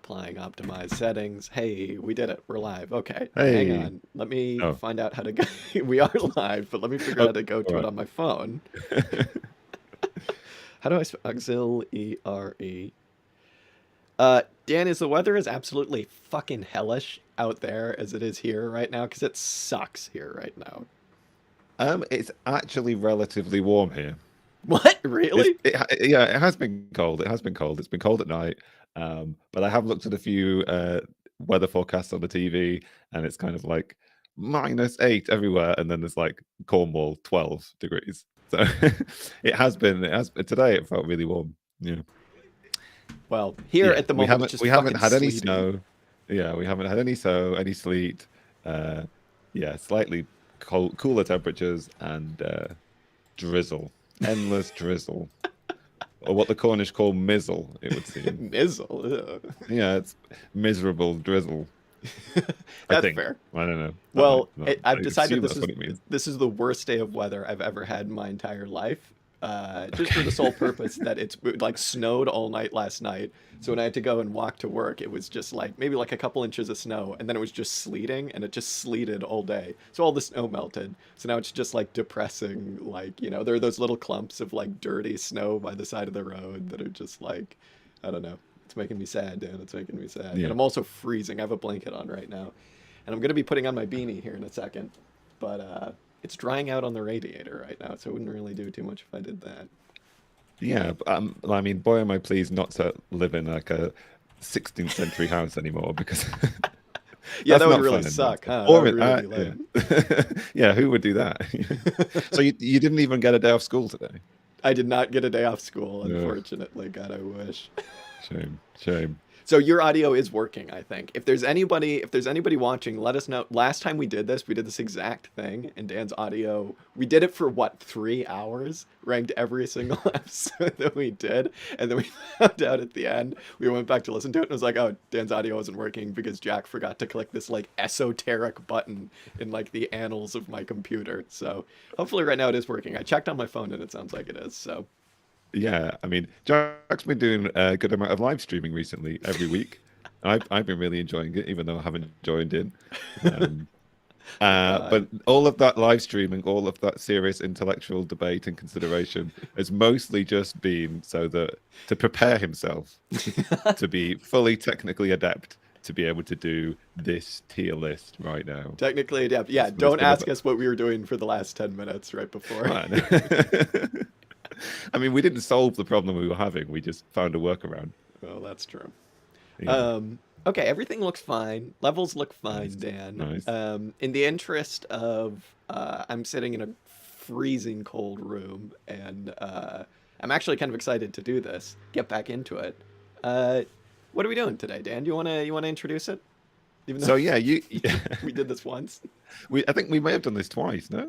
applying optimized settings. Hey, we did it. We're live. Okay, hang Hey. on. Let me Oh. find out how to go. We are live, but let me figure out Oh, how to go all to it right. on my phone. How do I spell Auxiliary? Dan, is the weather as absolutely fucking hellish out there as it is here right now? Because it sucks here right now. It's actually relatively warm here. What? Really? Yeah, it has been cold. It has been cold. It's been cold at night. But I have looked at a few weather forecasts on the TV, and it's kind of like -8 everywhere, and then there's like Cornwall 12 degrees. So today it felt really warm. Yeah. Well, here Yeah. at the We moment it's haven't just we haven't fucking had any sleeting. snow. Yeah, we haven't had any snow, any sleet. Uh yeah, slightly cooler temperatures and drizzle, endless drizzle, or what the Cornish call mizzle, it would seem. Mizzle. Yeah, it's miserable drizzle. I That's think. fair. I don't know. Well, I I've decided assume that's what it means. this is the worst day of weather I've ever had in my entire life. Just for the sole purpose that it's like snowed all night last night. So when I had to go and walk to work, it was just like maybe like a couple inches of snow, and then it was just sleeting, and it just sleeted all day. So all the snow melted. So now it's just like depressing. Like there are those little clumps of like dirty snow by the side of the road that are just like, I don't know. It's making me sad, Dan. It's making me sad. And Yeah. I'm also freezing. I have a blanket on right now. And I'm going to be putting on my beanie here in a second. But it's drying out on the radiator right now, so it wouldn't really do too much if I did that. Yeah, I mean, boy, am I pleased not to live in like a 16th century house anymore because Yeah, that that's would not really fun anymore. suck, huh? That Or would really be yeah, lame. yeah, who would do that? So you didn't even get a day off school today? I did not get a day off school, Ugh, unfortunately. God, I wish. shame, shame. So your audio is working, I think. If there's anybody watching, let us know. Last time we did this exact thing, and Dan's audio, we did it for what, 3 hours? Ranked every single episode that we did, and then we found out at the end. We went back to listen to it, and it was like, oh, Dan's audio wasn't working because Jack forgot to click this like esoteric button in like the annals of my computer. So hopefully right now it is working. I checked on my phone, and it sounds like it is. So Yeah, I mean, Jack's been doing a good amount of live streaming recently, every week. I've been really enjoying it, even though I haven't joined in. Um, oh god. but all of that live streaming, all of that serious intellectual debate and consideration has mostly just been so that to prepare himself to be fully technically adept to be able to do this tier list right now. Technically adept. Yeah, It's don't been ask about, us what we were doing for the last 10 minutes right before. man. I mean, we didn't solve the problem we were having. We just found a workaround. Well, that's true. Yeah, Okay, everything looks fine. Levels look fine, nice, Dan. nice. In the interest of, I'm sitting in a freezing cold room, and I'm actually kind of excited to do this. Get back into it. Uh, what are we doing today, Dan? Do you wanna introduce it? Even though So yeah, you, we did this once. I think we may have done this twice. No,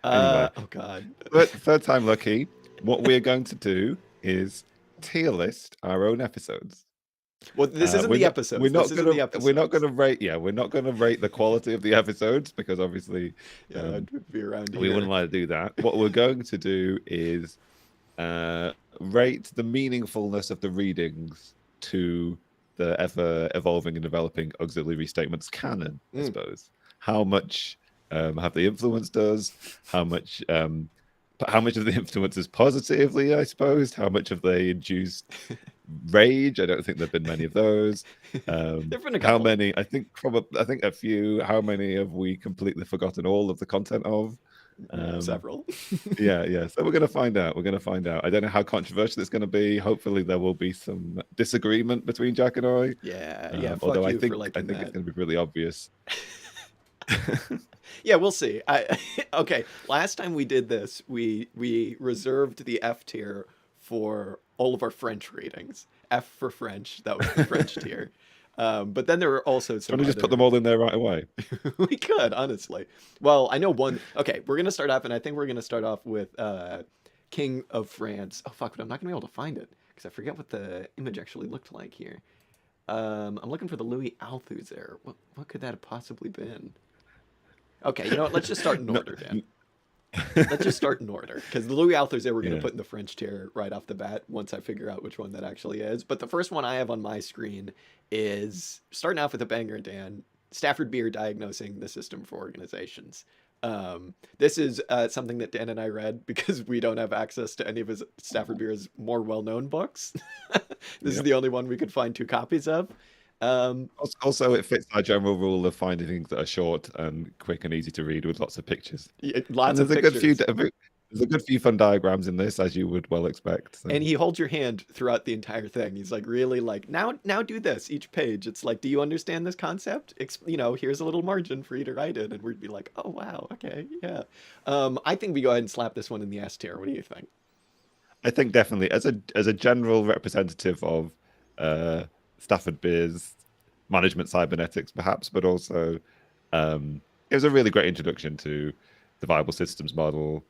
anyway, Oh God. but third time lucky. What we're going to do is tier list our own episodes. Well, this isn't the episodes. This isn't the We're not episodes. gonna rate. Yeah, we're not gonna rate the quality of the episodes because obviously, Yeah, um, that'd be around we wouldn't here. like to do that. What we're going to do is rate the meaningfulness of the readings to the ever evolving and developing auxiliary statements canon, I Mm. suppose. How much have they influenced us? How much how much of the influence is positively, I suppose? How much have they induced rage? I don't think there've been many of those. There've been a How couple. many? I think a few. How many have we completely forgotten all of the content of? Um, Several. yeah, yeah. So we're going to find out. We're going to find out. I don't know how controversial it's going to be. Hopefully, there will be some disagreement between Jack and I. Yeah, yeah. Fuck Although you for I liking think it's that. going to be really obvious. Yeah, we'll see. I okay. Last time we did this, we reserved the F tier for all of our French readings. F for French. That was the French tier. But then there were also Do you some want to just put other. them all in there right away? We could honestly. Well, I know one. Okay, we're gonna start off, and I think we're gonna start off with King of France. Oh fuck! But I'm not gonna be able to find it because I forget what the image actually looked like here. I'm looking for the Louis Althusser. What could that have possibly been? Okay, you know what? Let's just start in No, order, Dan. Let's just start in order because the Louis Althusser we're going to Yeah. put in the French tier right off the bat once I figure out which one that actually is. But the first one I have on my screen is starting off with a banger, Dan. Stafford Beer diagnosing the system for organizations. This is something that Dan and I read because we don't have access to any of his Stafford Beer's more well-known books. This is Yep. the only one we could find 2 copies of. Um, Also, it fits our general rule of finding things that are short and quick and easy to read with lots of pictures. Lots And of there's a good few. pictures. There's a good few fun diagrams in this, as you would well expect. So. And he holds your hand throughout the entire thing. He's like, really, like, now do this each page. It's like, do you understand this concept? Here's a little margin for you to write it, and we'd be like, oh wow, okay, yeah. I think we go ahead and slap this one in the S tier. What do you think? I think definitely as a general representative of Stafford Beer's management cybernetics, perhaps, but also it was a really great introduction to the viable systems model.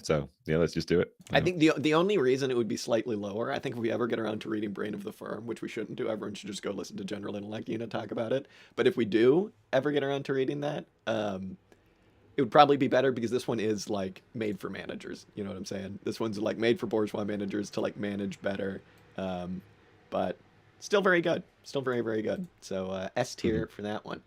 So let's just do it. I think the only reason it would be slightly lower, I think if we ever get around to reading Brain of the Firm, which we shouldn't do, everyone should just go listen to General Intellect Unit talk about it. But if we do ever get around to reading that, it would probably be better because this one is like made for managers. You know what I'm saying? This one's like made for bourgeois managers to like manage better. But still very good. Still very, very good. So S tier for that one.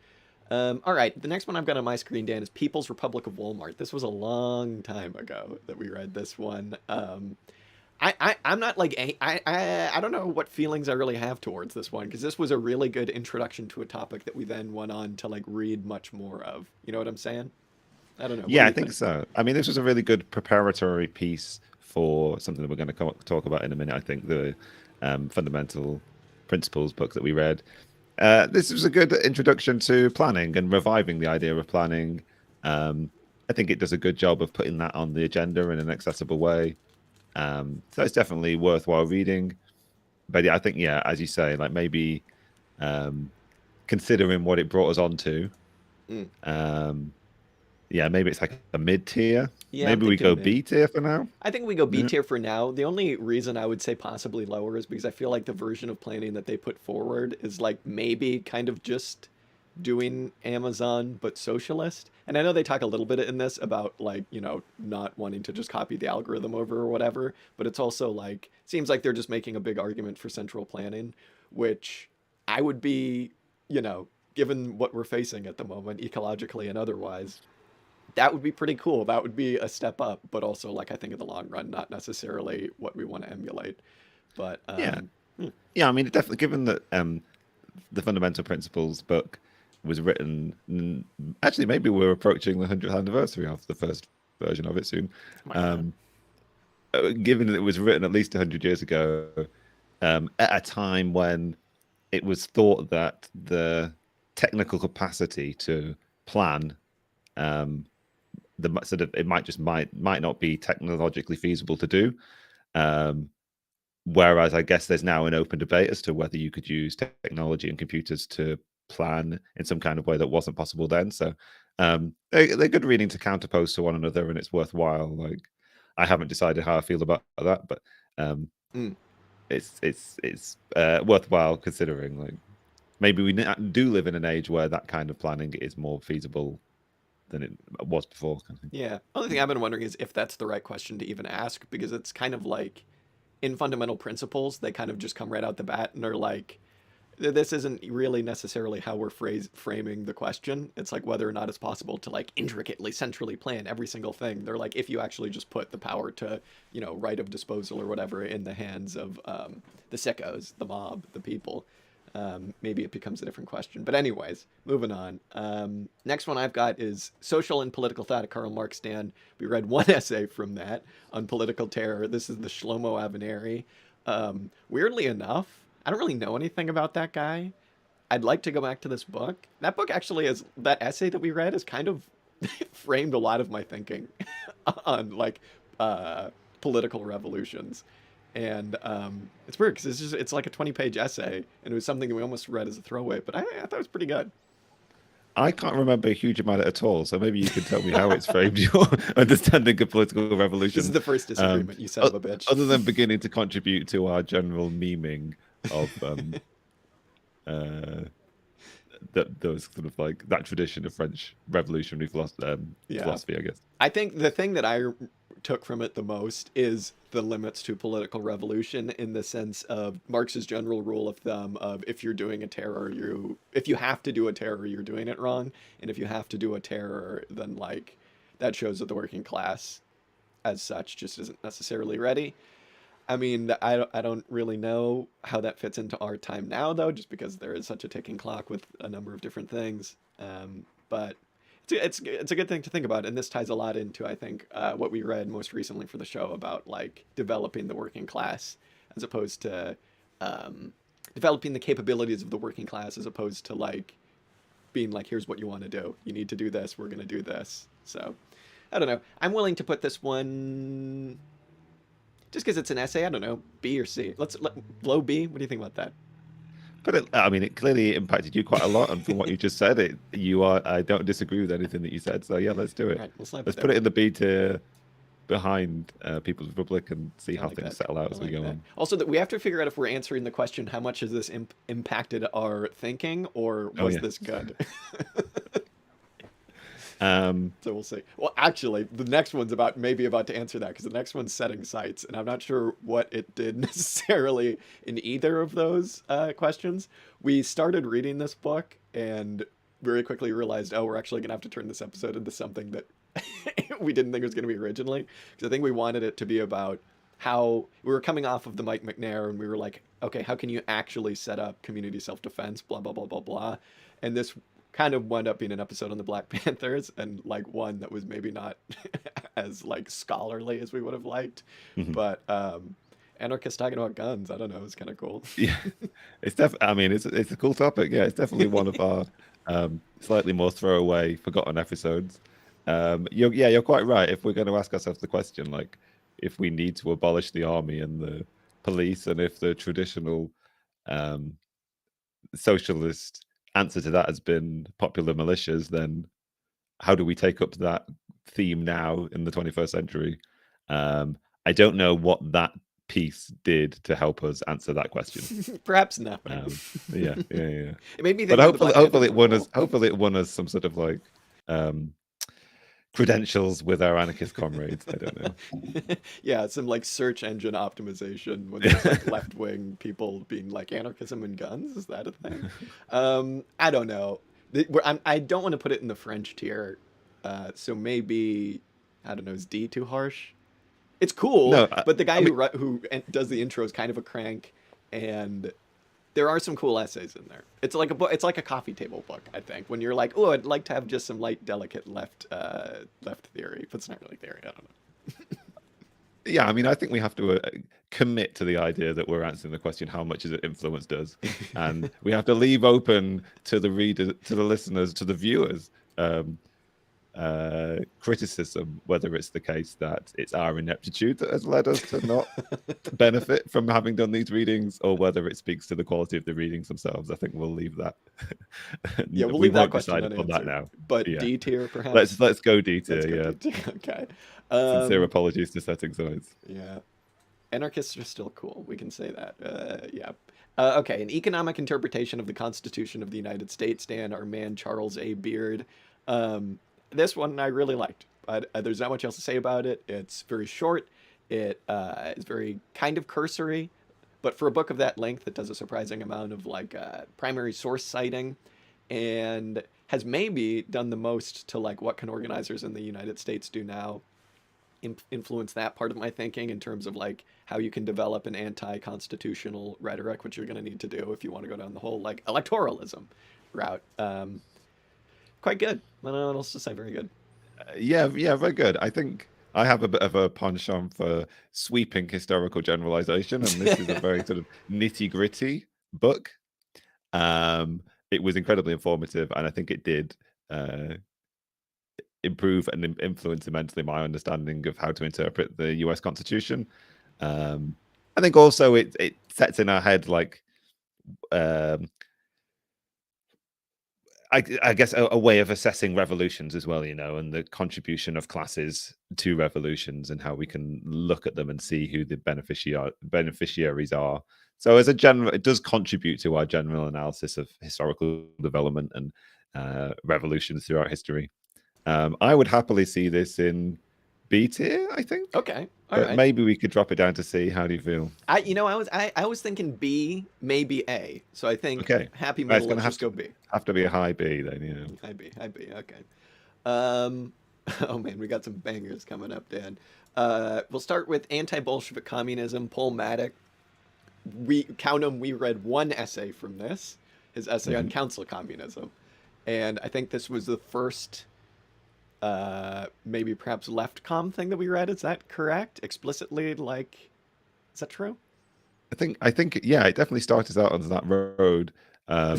All right, the next one I've got on my screen, Dan, is People's Republic of Walmart. This was a long time ago that we read this one. I'm not like I don't know what feelings I really have towards this one because this was a really good introduction to a topic that we then went on to like read much more of. You know what I'm saying? I don't know. What do Yeah, you I think so. I mean, this was a really good preparatory piece for something that we're going to talk about in a minute. I think the fundamental principles book that we read. This was a good introduction to planning and reviving the idea of planning. I think it does a good job of putting that on the agenda in an accessible way. So it's definitely worthwhile reading. But yeah, I think, as you say, like maybe considering what it brought us onto, Mm. maybe it's like a mid tier. Yeah, I'm Maybe we go thinking B tier for now. I think we go B Yeah. tier for now. The only reason I would say possibly lower is because I feel like the version of planning that they put forward is like maybe kind of just doing Amazon but socialist. And I know they talk a little bit in this about like, not wanting to just copy the algorithm over or whatever, but it's also like seems like they're just making a big argument for central planning, which I would be, given what we're facing at the moment ecologically and otherwise, that would be pretty cool. That would be a step up, but also like I think in the long run, not necessarily what we want to emulate. But Yeah. Yeah, I mean, definitely, given that the Fundamental Principles book was written, actually, maybe we're approaching the 100th anniversary of the first version of it soon. Given that it was written at least 100 years ago, at a time when it was thought that the technical capacity to plan, it might not be technologically feasible to do. Whereas I guess there's now an open debate as to whether you could use technology and computers to plan in some kind of way that wasn't possible then. So they're good reading to counterpose to one another, and it's worthwhile. Like I haven't decided how I feel about that, but it's worthwhile considering. Like maybe we do live in an age where that kind of planning is more feasible than it was before. Kind of thing. Yeah. Only thing I've been wondering is if that's the right question to even ask, because it's kind of like in fundamental principles, they kind of just come right out the bat and are like, this isn't really necessarily how we're framing the question. It's like whether or not it's possible to like intricately centrally plan every single thing. They're like, if you actually just put the power to, right of disposal or whatever in the hands of the sickos, the mob, the people, maybe it becomes a different question. But anyways, moving on. Next one I've got is Social and Political Thought of Karl Marx. Dan, we read one essay from that on political terror. This is the Shlomo Avineri. Weirdly enough, I don't really know anything about that guy. I'd like to go back to this book. That book actually is, that essay that we read is kind of framed a lot of my thinking on like political revolutions. And it's weird because it's like a 20-page essay, and it was something that we almost read as a throwaway, but I thought it was pretty good. I can't remember a huge amount at all, so maybe you can tell me how it's framed your understanding of political revolution. This is the first disagreement, you son of a bitch. Other than beginning to contribute to our general memeing of that those sort of like that tradition of French revolutionary Yeah. philosophy, I guess. I think the thing that I took from it the most is the limits to political revolution, in the sense of Marx's general rule of thumb of, if you're doing a terror, if you have to do a terror, you're doing it wrong, and if you have to do a terror, then like that shows that the working class as such just isn't necessarily ready. I mean, I don't really know how that fits into our time now, though, just because there is such a ticking clock with a number of different things. But it's a good thing to think about, and this ties a lot into, I think, what we read most recently for the show about like developing the working class, as opposed to developing the capabilities of the working class, as opposed to like being like, here's what you want to do. You need to do this. We're gonna do this. So I don't know. I'm willing to put this one, just because it's an essay. I don't know, B or C. Low B. What do you think about that? But I mean, it clearly impacted you quite a lot, and from what you just said, I don't disagree with anything that you said. So yeah, let's do it. All right, we'll slap Let's it put there. it in the B tier behind People's Republic and see I how like things that. settle out I as we like go that. on. Also, that we have to figure out if we're answering the question, how much has this impacted our thinking, or Oh was yeah. this good? Um, So we'll see. Well, actually, the next one's maybe about to answer that, because the next one's setting sights, and I'm not sure what it did necessarily in either of those questions. We started reading this book and very quickly realized, oh, we're actually gonna have to turn this episode into something that we didn't think it was gonna be originally, because I think we wanted it to be about how we were coming off of the Mike McNair, and we were like, okay, how can you actually set up community self-defense, blah blah blah blah blah, and this kind of wound up being an episode on the Black Panthers, and like one that was maybe not as like scholarly as we would have liked, mhm. but anarchists talking about guns, I don't know, it's kind of cool. Yeah, I mean, it's a cool topic. Yeah, it's definitely one of our slightly more throwaway, forgotten episodes. You're quite right. If we're going to ask ourselves the question, like, if we need to abolish the army and the police, and if the traditional um, socialist answer to that has been popular militias, then how do we take up that theme now in the 21st century? I don't know what that piece did to help us answer that question. Perhaps nothing. Yeah. It made me But think that the Black Panthers were cool. hopefully it won us some sort of like um, credentials with our anarchist comrades. I don't know. Yeah, some like search engine optimization when there's like left wing people being like, anarchism and guns, is that a thing? I don't know. I don't want to put it in the French tier, so maybe, I don't know, is D too harsh? It's cool, No, but the guy I mean, who does the intro is kind of a crank, and there are some cool essays in there. It's like a book. It's like a coffee table book, I think. When you're like, oh, I'd like to have just some light, delicate left theory, but it's not really theory. I don't know. yeah, I mean, I think we have to commit to the idea that we're answering the question, how much has it influenced us? And we have to leave open to the reader, to the listeners, to the viewers, criticism, whether it's the case that it's our ineptitude that has led us to not benefit from having done these readings, or whether it speaks to the quality of the readings themselves. I think we'll leave that. Yeah, we'll We leave that won't question decide upon that unanswered. now. But Yeah, D tier, perhaps. let's go D Let's tier. go Yeah, D tier. Okay. sincere apologies to Setting Sides. Yeah. Anarchists are still cool. We can say that. Yeah. Okay. An economic interpretation of the Constitution of the United States, Dan, our man Charles A. Beard. This one I really liked. There's not much else to say about it. It's very short. It is very kind of cursory, but for a book of that length, it does a surprising amount of like primary source citing, and has maybe done the most to like what can organizers in the United States do now influence that part of my thinking, in terms of like how you can develop an anti-constitutional rhetoric, which you're going to need to do if you want to go down the whole like electoralism route. Quite good. I don't know what else to say. Very good. Yeah, very good. I think I have a bit of a penchant for sweeping historical generalization, and this is a very sort of nitty-gritty book. It was incredibly informative, and I think it did improve and influence immensely my understanding of how to interpret the US Constitution. I think also it sets in our head like I guess a way of assessing revolutions as well, and the contribution of classes to revolutions and how we can look at them and see who the beneficiaries are. So as a general, it does contribute to our general analysis of historical development and revolutions throughout history. I would happily see this in B tier, I think. Okay, all But right. maybe we could drop it down to C. How do you feel? I was thinking B, maybe A. So I think Okay. happy Right, it's middle. gonna Let's just go B. have to be a high B then, High B. High B. Okay. Um, oh man, we got some bangers coming up, Dan. We'll start with anti-Bolshevik communism. Paul Maddock. We count him. We read one essay from this, his essay on council communism, and I think this was the first, maybe perhaps left com thing that we read. Is that correct? Explicitly, like, is that true? I think yeah, it definitely started out on that road. I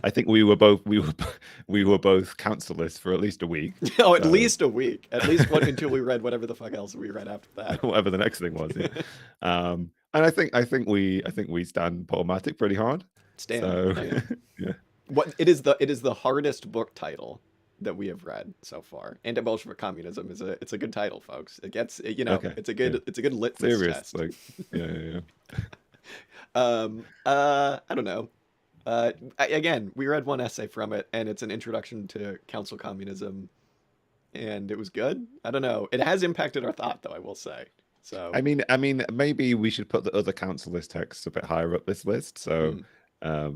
think we were both counsellors for at least a week. Oh, at least a week. At least one until we read whatever the fuck else we read after that. Whatever the next thing was. Yeah. And I think we stand problematic pretty hard. Stand. So Yeah. What it is the hardest book title that we have read so far. Anti-Bolshevik communism is a good title, folks. It gets Okay, it's a good litmus serious, test. like yeah. I don't know. Again, we read one essay from it, and it's an introduction to council communism, and it was good. I don't know. It has impacted our thought, though, I will say. So I mean, maybe we should put the other council list texts a bit higher up this list. So, I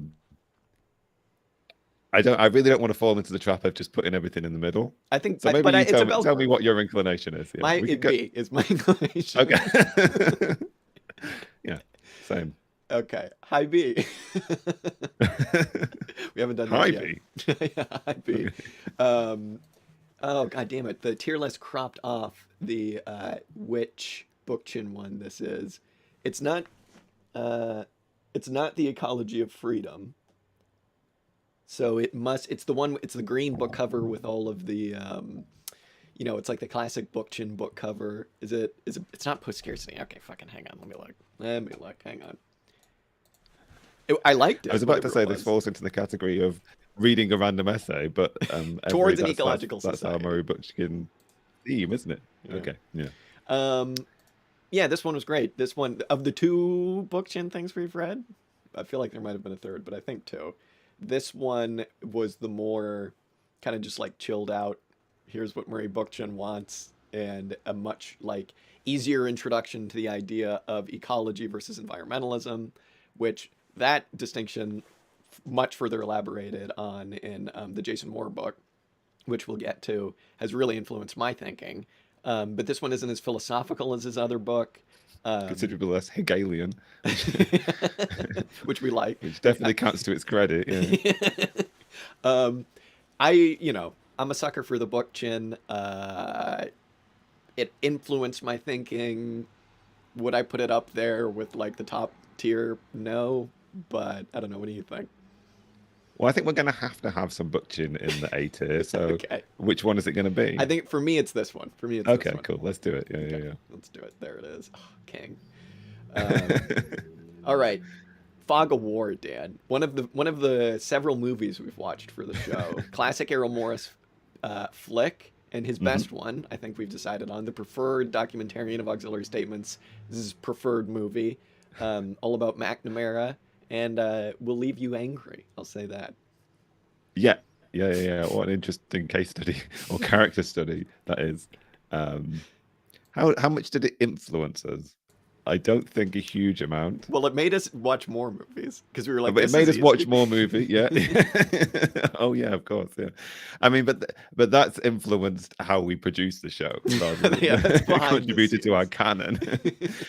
really don't want to fall into the trap of just putting everything in the middle. I think, So maybe but you it's tell me what your inclination is. Yeah, my we could B is my inclination. Okay. Yeah, same. Okay, high B. We haven't done that High yet. B. Yeah, high B. Oh god damn it! The tier list cropped off the which Bookchin one this is. It's not. It's not the Ecology of Freedom. So it must. It's the one. It's the green book cover with all of the. It's like the classic Bookchin book cover. Is it? It's not Post Scarcity. Okay, fucking hang on. Let me look. Hang on. I liked it. I was about to whatever say it this was. falls into the category of reading a random essay, but Towards an that's- ecological that's our society. Murray Bookchin theme, isn't it? Yeah. Okay, yeah. Yeah, this one was great. This one of the two Bookchin things we've read, I feel like there might have been a third, but I think two. This one was the more kind of just like chilled out. Here's what Murray Bookchin wants, and a much like easier introduction to the idea of ecology versus environmentalism, which that distinction much further elaborated on in the Jason Moore book, which we'll get to, has really influenced my thinking. But this one isn't as philosophical as his other book. Considerably less Hegelian, Which we like. which definitely counts to its credit. Yeah. I'm a sucker for the book, Chin. It influenced my thinking. Would I put it up there with like the top tier? No, but I don't know. What do you think? Well, I think we're going to have some Bookchin in the A tier. So, Okay. which one is it going to be? I think for me it's this one. Okay, this one. cool. Let's do it. Yeah, Okay, yeah. let's do it. There it is. Oh, king. All right. Fog of War, Dan. One of the several movies we've watched for the show. Classic Errol Morris flick, and his best one, I think we've decided on, the preferred documentarian of auxiliary statements. This is his preferred movie, all about McNamara, and will leave you angry. I'll say that. Yeah. What an interesting case study or character study that is. How much did it influence us? I don't think a huge amount. Well, it made us watch more movies because we were like, But it this made is us watch easy. more movie. Yeah. Oh yeah, of course. Yeah. I mean, but that's influenced how we produce the show. Rather than Yeah, that's it behind the contributed to our scenes. canon.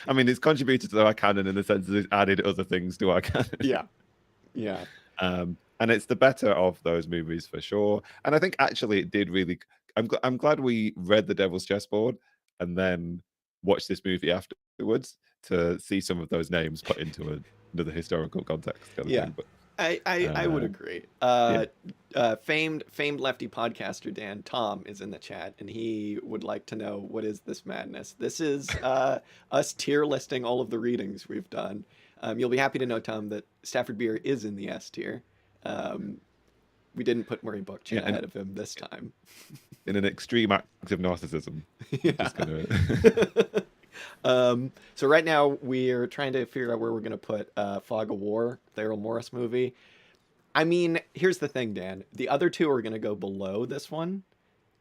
I mean, it's contributed to our canon in the sense that it's added other things to our canon. Yeah. And it's the better of those movies for sure. And I think actually it did really. I'm glad we read The Devil's Chessboard and then watched this movie afterwards to see some of those names put into another historical context. Kind of Yeah. thing. But I would agree. Famed lefty podcaster Dan Tom is in the chat, and he would like to know, what is this madness? This is us tier listing all of the readings we've done. You'll be happy to know, Tom, that Stafford Beer is in the S tier. We didn't put Murray Bookchin Yeah, and ahead of him this time. in an extreme act of narcissism, Yeah. just gonna. So right now we're trying to figure out where we're gonna put Fog of War, the Errol Morris movie. I mean, here's the thing, Dan. The other two are gonna go below this one,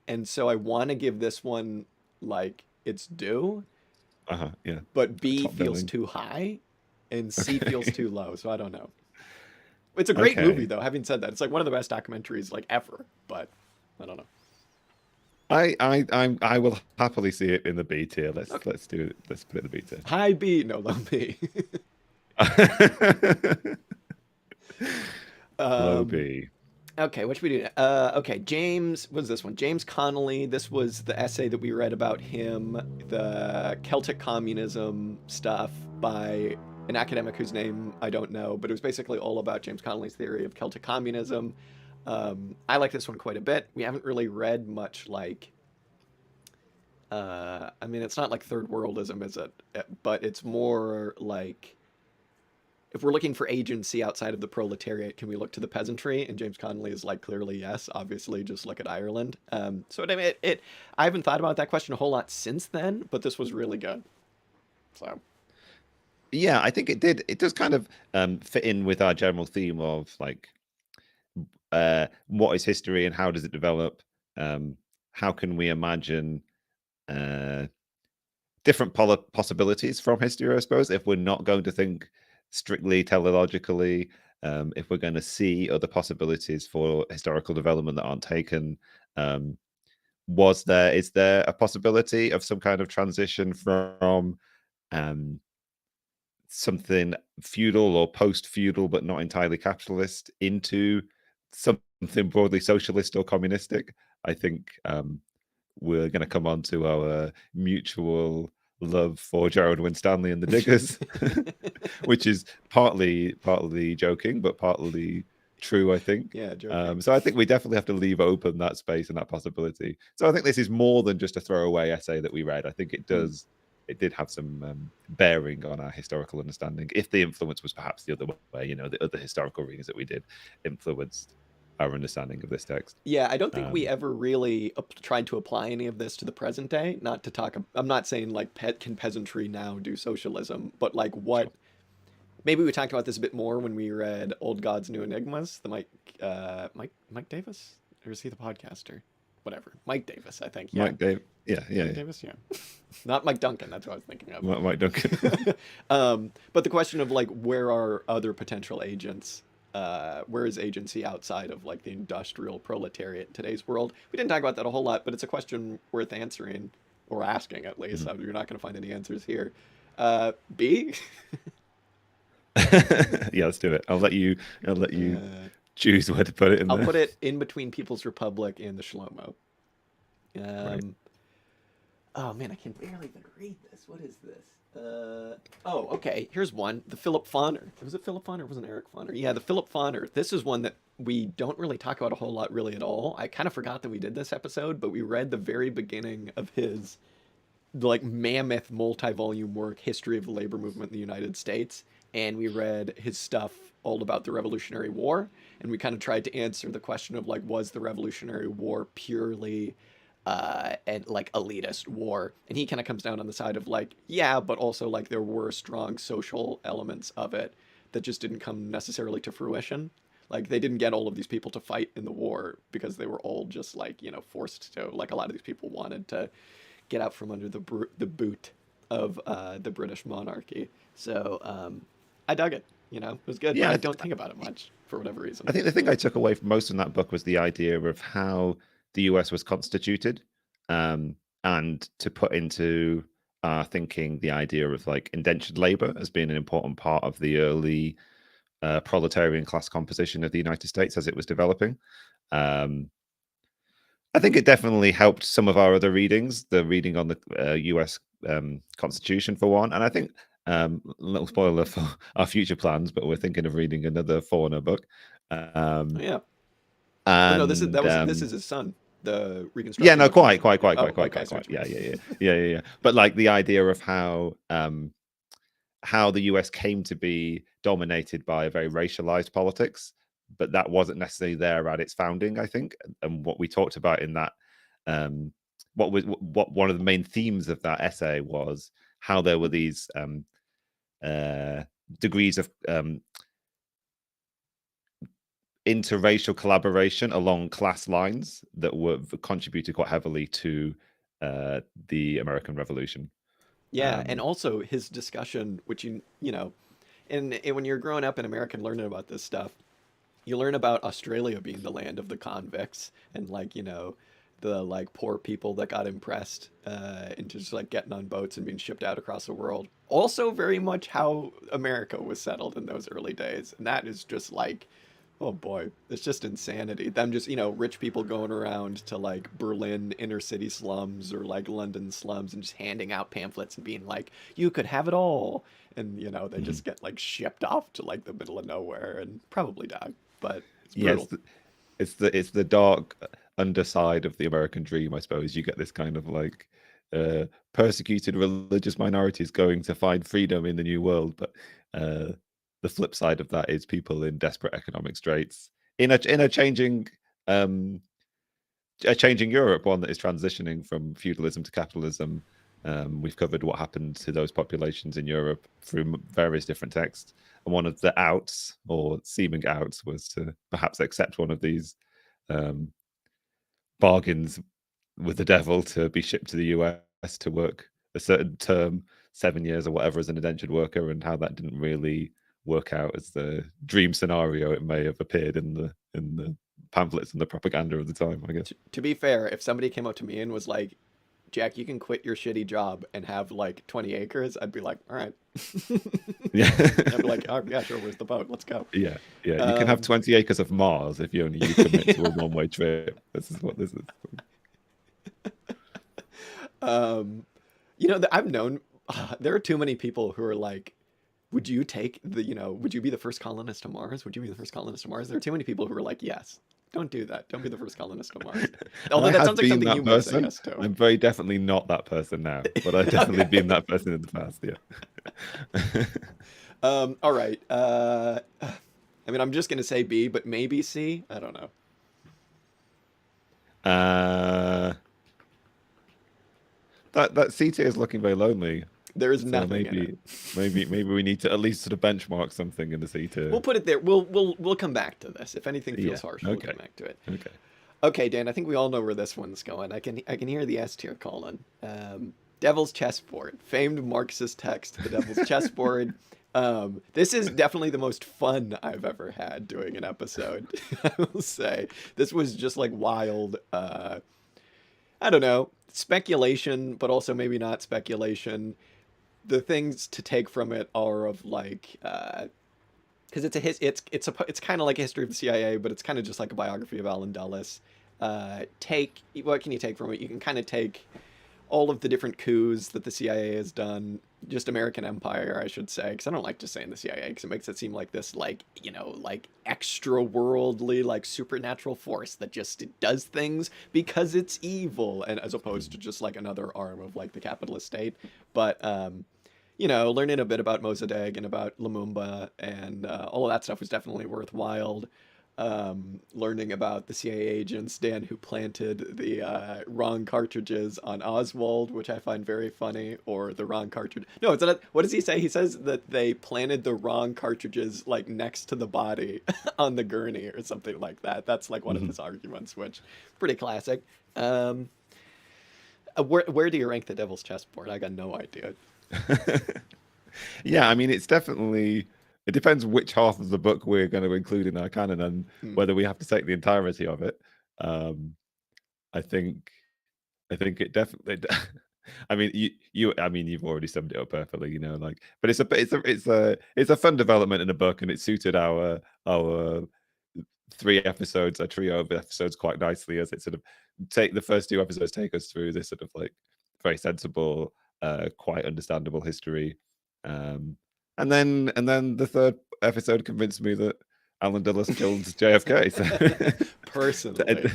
and so I want to give this one like its due, Yeah. but B Top feels billing. too high, and C Okay. feels too low. So I don't know. It's a great movie, Okay. though. Having said that, it's like one of the best documentaries like ever. But I don't know. I will happily see it in the B tier. Let's Okay. let's do it. Let's put it in the B tier. High B, no low B. Low um, B. Okay, what should we do? Okay, James, what was this one? James Connolly. This was the essay that we read about him, the Celtic communism stuff by an academic whose name I don't know, but it was basically all about James Connolly's theory of Celtic communism. I like this one quite a bit. We haven't really read much like, I mean, it's not like third worldism, is it? But it's more like if we're looking for agency outside of the proletariat, can we look to the peasantry? And James Connolly is like clearly yes. Obviously, just look at Ireland. So I mean, I haven't thought about that question a whole lot since then, but this was really good. So Yeah, I think it did. It does kind of fit in with our general theme of like what is history and how does it develop? How can we imagine uh, different possibilities from history? I suppose if we're not going to think strictly teleologically, if we're going to see other possibilities for historical development that aren't taken, um, is there a possibility of some kind of transition from um, something feudal or post-feudal but not entirely capitalist into something broadly socialist or communistic? I think we're going to come on to our mutual love for Gerald Winstanley and the Diggers, which is partly joking but partly true, I think. yeah, joking. So I think we definitely have to leave open that space and that possibility. So I think this is more than just a throwaway essay that we read. I think it did have some bearing on our historical understanding, if the influence was perhaps the other way. The other historical readings that we did influenced our understanding of this text. Yeah, I don't think we ever really tried to apply any of this to the present day. Not to talk. I'm not saying like can peasantry now do socialism, but like what. Sure. Maybe we talked about this a bit more when we read Old Gods, New Enigmas. The Mike Davis, or is he the podcaster? Whatever, Mike Davis, I think. Yeah. Mike Dave, yeah. Davis, yeah. Not Mike Duncan. That's what I was thinking of. Mike Duncan. But the question of like where are other potential agents? Where is agency outside of like the industrial proletariat in today's world? We didn't talk about that a whole lot, but it's a question worth answering or asking at least. Mm-hmm. You're not going to find any answers here. B. Yeah, let's do it. I'll let you choose where to put it in I'll there. put it in between People's Republic and the Shlomo. Right. Oh man, I can barely even read this. What is this? Oh, okay. Here's one. The Philip Fauner. Was it Philip Fauner? Or wasn't Eric Fauner? Yeah, the Philip Fauner. This is one that we don't really talk about a whole lot, really at all. I kind of forgot that we did this episode, but we read the very beginning of his like mammoth multi-volume work, History of the Labor Movement in the United States, and we read his stuff all about the Revolutionary War, and we kind of tried to answer the question of like, was the Revolutionary War purely and like elitist war? And he kind of comes down on the side of like, yeah, but also like there were strong social elements of it that just didn't come necessarily to fruition. Like they didn't get all of these people to fight in the war because they were all just like, forced to. Like a lot of these people wanted to get out from under the boot of the British monarchy. So I dug it. It was good. Yeah, but I don't think about it much for whatever reason. I think the thing I took away from most of that book was the idea of how the US was constituted, and to put into our thinking the idea of like indentured labor as being an important part of the early proletarian class composition of the United States as it was developing. I think it definitely helped some of our other readings, the reading on the US Constitution for one, and I think little spoiler for our future plans, but we're thinking of reading another Fauna book. Yeah. And, no, this is his son. The reconstruction. Yeah, no, quite. Okay, Yeah. But like the idea of how the US came to be dominated by a very racialized politics, but that wasn't necessarily there at its founding, I think. And what we talked about in that, what one of the main themes of that essay was how there were these degrees of interracial collaboration along class lines that were contributed quite heavily to the American Revolution. Yeah, and also his discussion, which you know, and when you're growing up in America and learning about this stuff, you learn about Australia being the land of the convicts and like, you know, the like poor people that got impressed into just like getting on boats and being shipped out across the world. Also very much how America was settled in those early days. And that is just like, oh boy, it's just insanity. Them just, you know, rich people going around to like Berlin inner city slums or like London slums and just handing out pamphlets and being like, you could have it all. And, you know, they Mhm. just get like shipped off to like the middle of nowhere and probably die. But it's Yes, brutal. it's the dark underside of the American dream, I suppose. You get this kind of like persecuted religious minorities going to find freedom in the new world, but uh, the flip side of that is people in desperate economic straits in um, a changing Europe, one that is transitioning from feudalism to capitalism. We've covered what happened to those populations in Europe through various different texts. And one of the outs, or seeming outs, was to perhaps accept one of these um, bargains with the devil to be shipped to the US to work a certain term, 7 years or whatever, as an indentured worker, and how that didn't really work out as the dream scenario it may have appeared in the pamphlets and the propaganda of the time, I guess. To be fair, if somebody came up to me and was like, Jack, you can quit your shitty job and have like 20 acres, I'd be like, all right. Yeah. I'd be like, oh, yeah, sure, where's the boat? Let's go. Yeah, yeah. You can have Um, 20 acres of Mars if you commit to a one-way trip. This is what this is. um, you know, I've known there are too many people who are like, would you take the, you know, would you be the first colonist to Mars? Would you be the first colonist to Mars? There are too many people who are like, yes, don't do that. Don't be the first colonist to Mars. Although I that have sounds like been something that you might say person. yes to. I'm very definitely not that person now, but I've definitely Okay. been that person in the past. Yeah. All right. I mean, I'm just gonna say B, but maybe C. I don't know. uh, that CT is looking very lonely. There is So nothing in it. maybe we need to at least sort of benchmark something in the We'll CT. put it there. We'll come back to this. If anything Yeah. feels harsh, we'll Okay. come back to it. Okay. Okay, Dan. I think we all know where this one's going. I can hear the S tier calling. Devil's Chessboard, famed Marxist text, The Devil's Chessboard. This is definitely the most fun I've ever had doing an episode. I will say this was just like wild. I don't know, speculation, but also maybe not speculation. The things to take from it are of like because it's kind of like a history of the CIA, but it's kind of just like a biography of Alan Dulles. Take what can you take from it? You can kind of take all of the different coups that the CIA has done, just American empire, I should say, because I don't like just saying the CIA because it makes it seem like this, like, you know, like extra worldly, like supernatural force that just does things because it's evil, and as opposed to just like another arm of like the capitalist state. But you know, learning a bit about Mossadegh and about Lumumba and all of that stuff was definitely worthwhile. Learning about the CIA agents, Dan, who planted the wrong cartridges on Oswald, which I find very funny, or the wrong cartridge. No, it's not. What does he say? He says that they planted the wrong cartridges like next to the body on the gurney or something like that. That's like one of Mhm. his arguments, which pretty classic. Where do you rank the Devil's Chessboard? I got no idea. Yeah, I mean, it's definitely. It depends which half of the book we're going to include in our canon and Hmm. whether we have to take the entirety of it. Um, I think, I think it definitely. I mean, I mean, you've already summed it up perfectly. You know, like, but it's a fun development in a book, and it suited our 3 episodes, a trio of episodes, quite nicely as it sort of take the first 2 episodes take us through this sort of like very sensible, quite understandable history. Um, and then the third episode convinced me that Alan Dulles killed JFK. Personally.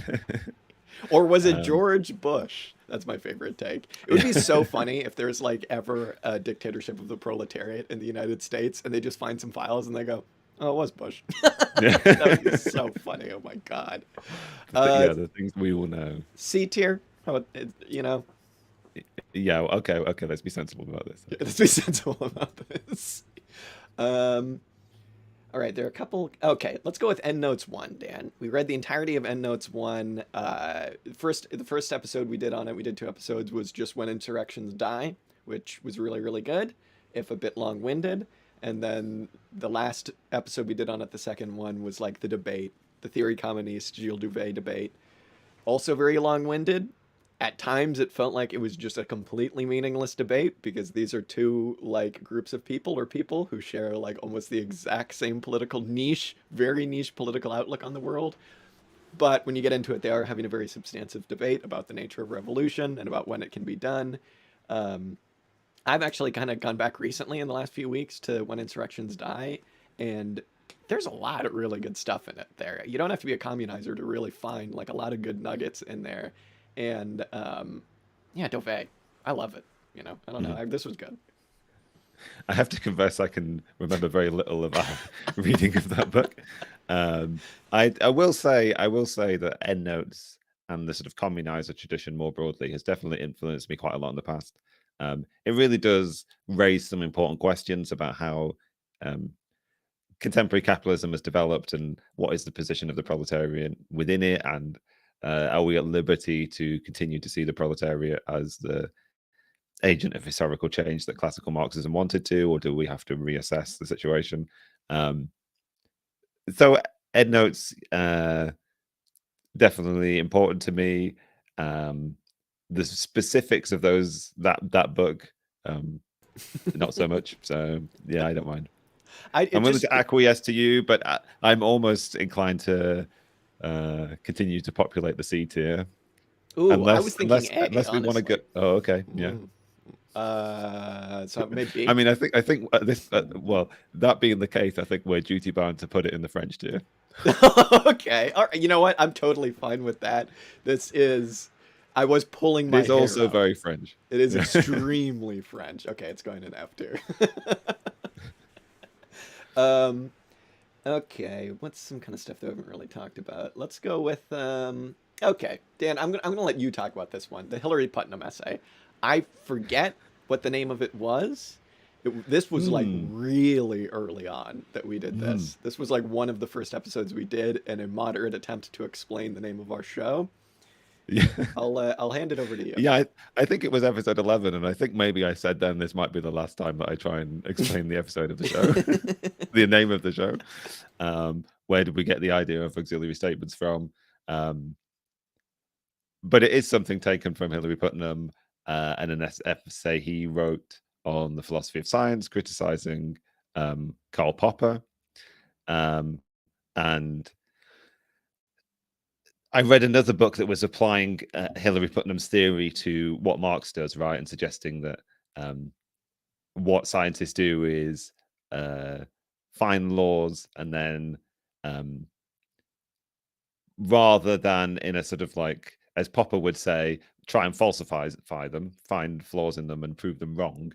Or was it um, George Bush? That's my favorite take. It would be so funny if there's like ever a dictatorship of the proletariat in the United States and they just find some files and they go, Oh, it was Bush. Yeah. That would be so funny. Oh my god. Uh, Yeah, the things we all know. C tier. How about you know? Yeah, okay, let's be sensible about this. Yeah, Okay. let's be sensible about this. Um, all right, there are a couple. Okay, let's go with Endnotes 1, Dan. We read the entirety of Endnotes 1. The first episode we did on it, we did 2 episodes, was just When Insurrections Die, which was really, really good, if a bit long winded. And then the last episode we did on it, the second one, was like the debate, the Theory Communiste Gilles Duvet debate. Also very long winded. At times, it felt like it was just a completely meaningless debate because these are two like groups of people or people who share like almost the exact same political niche, very niche political outlook on the world. But when you get into it, they are having a very substantive debate about the nature of revolution and about when it can be done. Um, I've actually kind of gone back recently in the last few weeks to When Insurrections Die, and there's a lot of really good stuff in it there. You don't have to be a communizer to really find like a lot of good nuggets in there. And yeah, Dove, I love it. You know, I don't know. Mhm. This was good. I have to confess, I can remember very little of our reading of that book. Um, I will say that Endnotes and the sort of communizer tradition more broadly has definitely influenced me quite a lot in the past. It really does raise some important questions about how um, contemporary capitalism has developed and what is the position of the proletariat within it, and are we at liberty to continue to see the proletariat as the agent of historical change that classical Marxism wanted to, or do we have to reassess the situation? Um, so Endnotes definitely important to me. The specifics of that book, not so much. So yeah, I don't mind. It I'm willing just to acquiesce to you, but I'm almost inclined to continue to populate the C tier, ooh, I was unless thinking A, unless we want to go. honestly. Oh, okay, yeah. Mm. So I maybe. mean, I think this. Well, that being the case, I think we're duty bound to put it in the French tier. Okay. All right. You know what? I'm totally fine with that. This is. I was pulling It my is hair also out. very French. It is Yeah. extremely French. Okay, it's going in F tier. um. Okay. What's some kind of stuff that we haven't really talked about? Let's go with. Okay, Dan. I'm gonna let you talk about this one. The Hillary Putnam essay. I forget what the name of it was. This was like Hmm. really early on that we did Hmm. this. This was like one of the first episodes we did in a moderate attempt to explain the name of our show. Yeah. I'll hand it over to you. Yeah, I think it was episode 11, and I think maybe I said then this might be the last time that I try and explain the episode of the show, the name of the show. Where did we get the idea of auxiliary statements from? Um, but it is something taken from Hilary Putnam and an essay he wrote on the philosophy of science, criticizing Karl Popper. Um, and I read another book that was applying Hilary Putnam's theory to what Marx does, right, and suggesting that what scientists do is find laws and then um, rather than in a sort of like, as Popper would say, try and falsify them, find flaws in them and prove them wrong.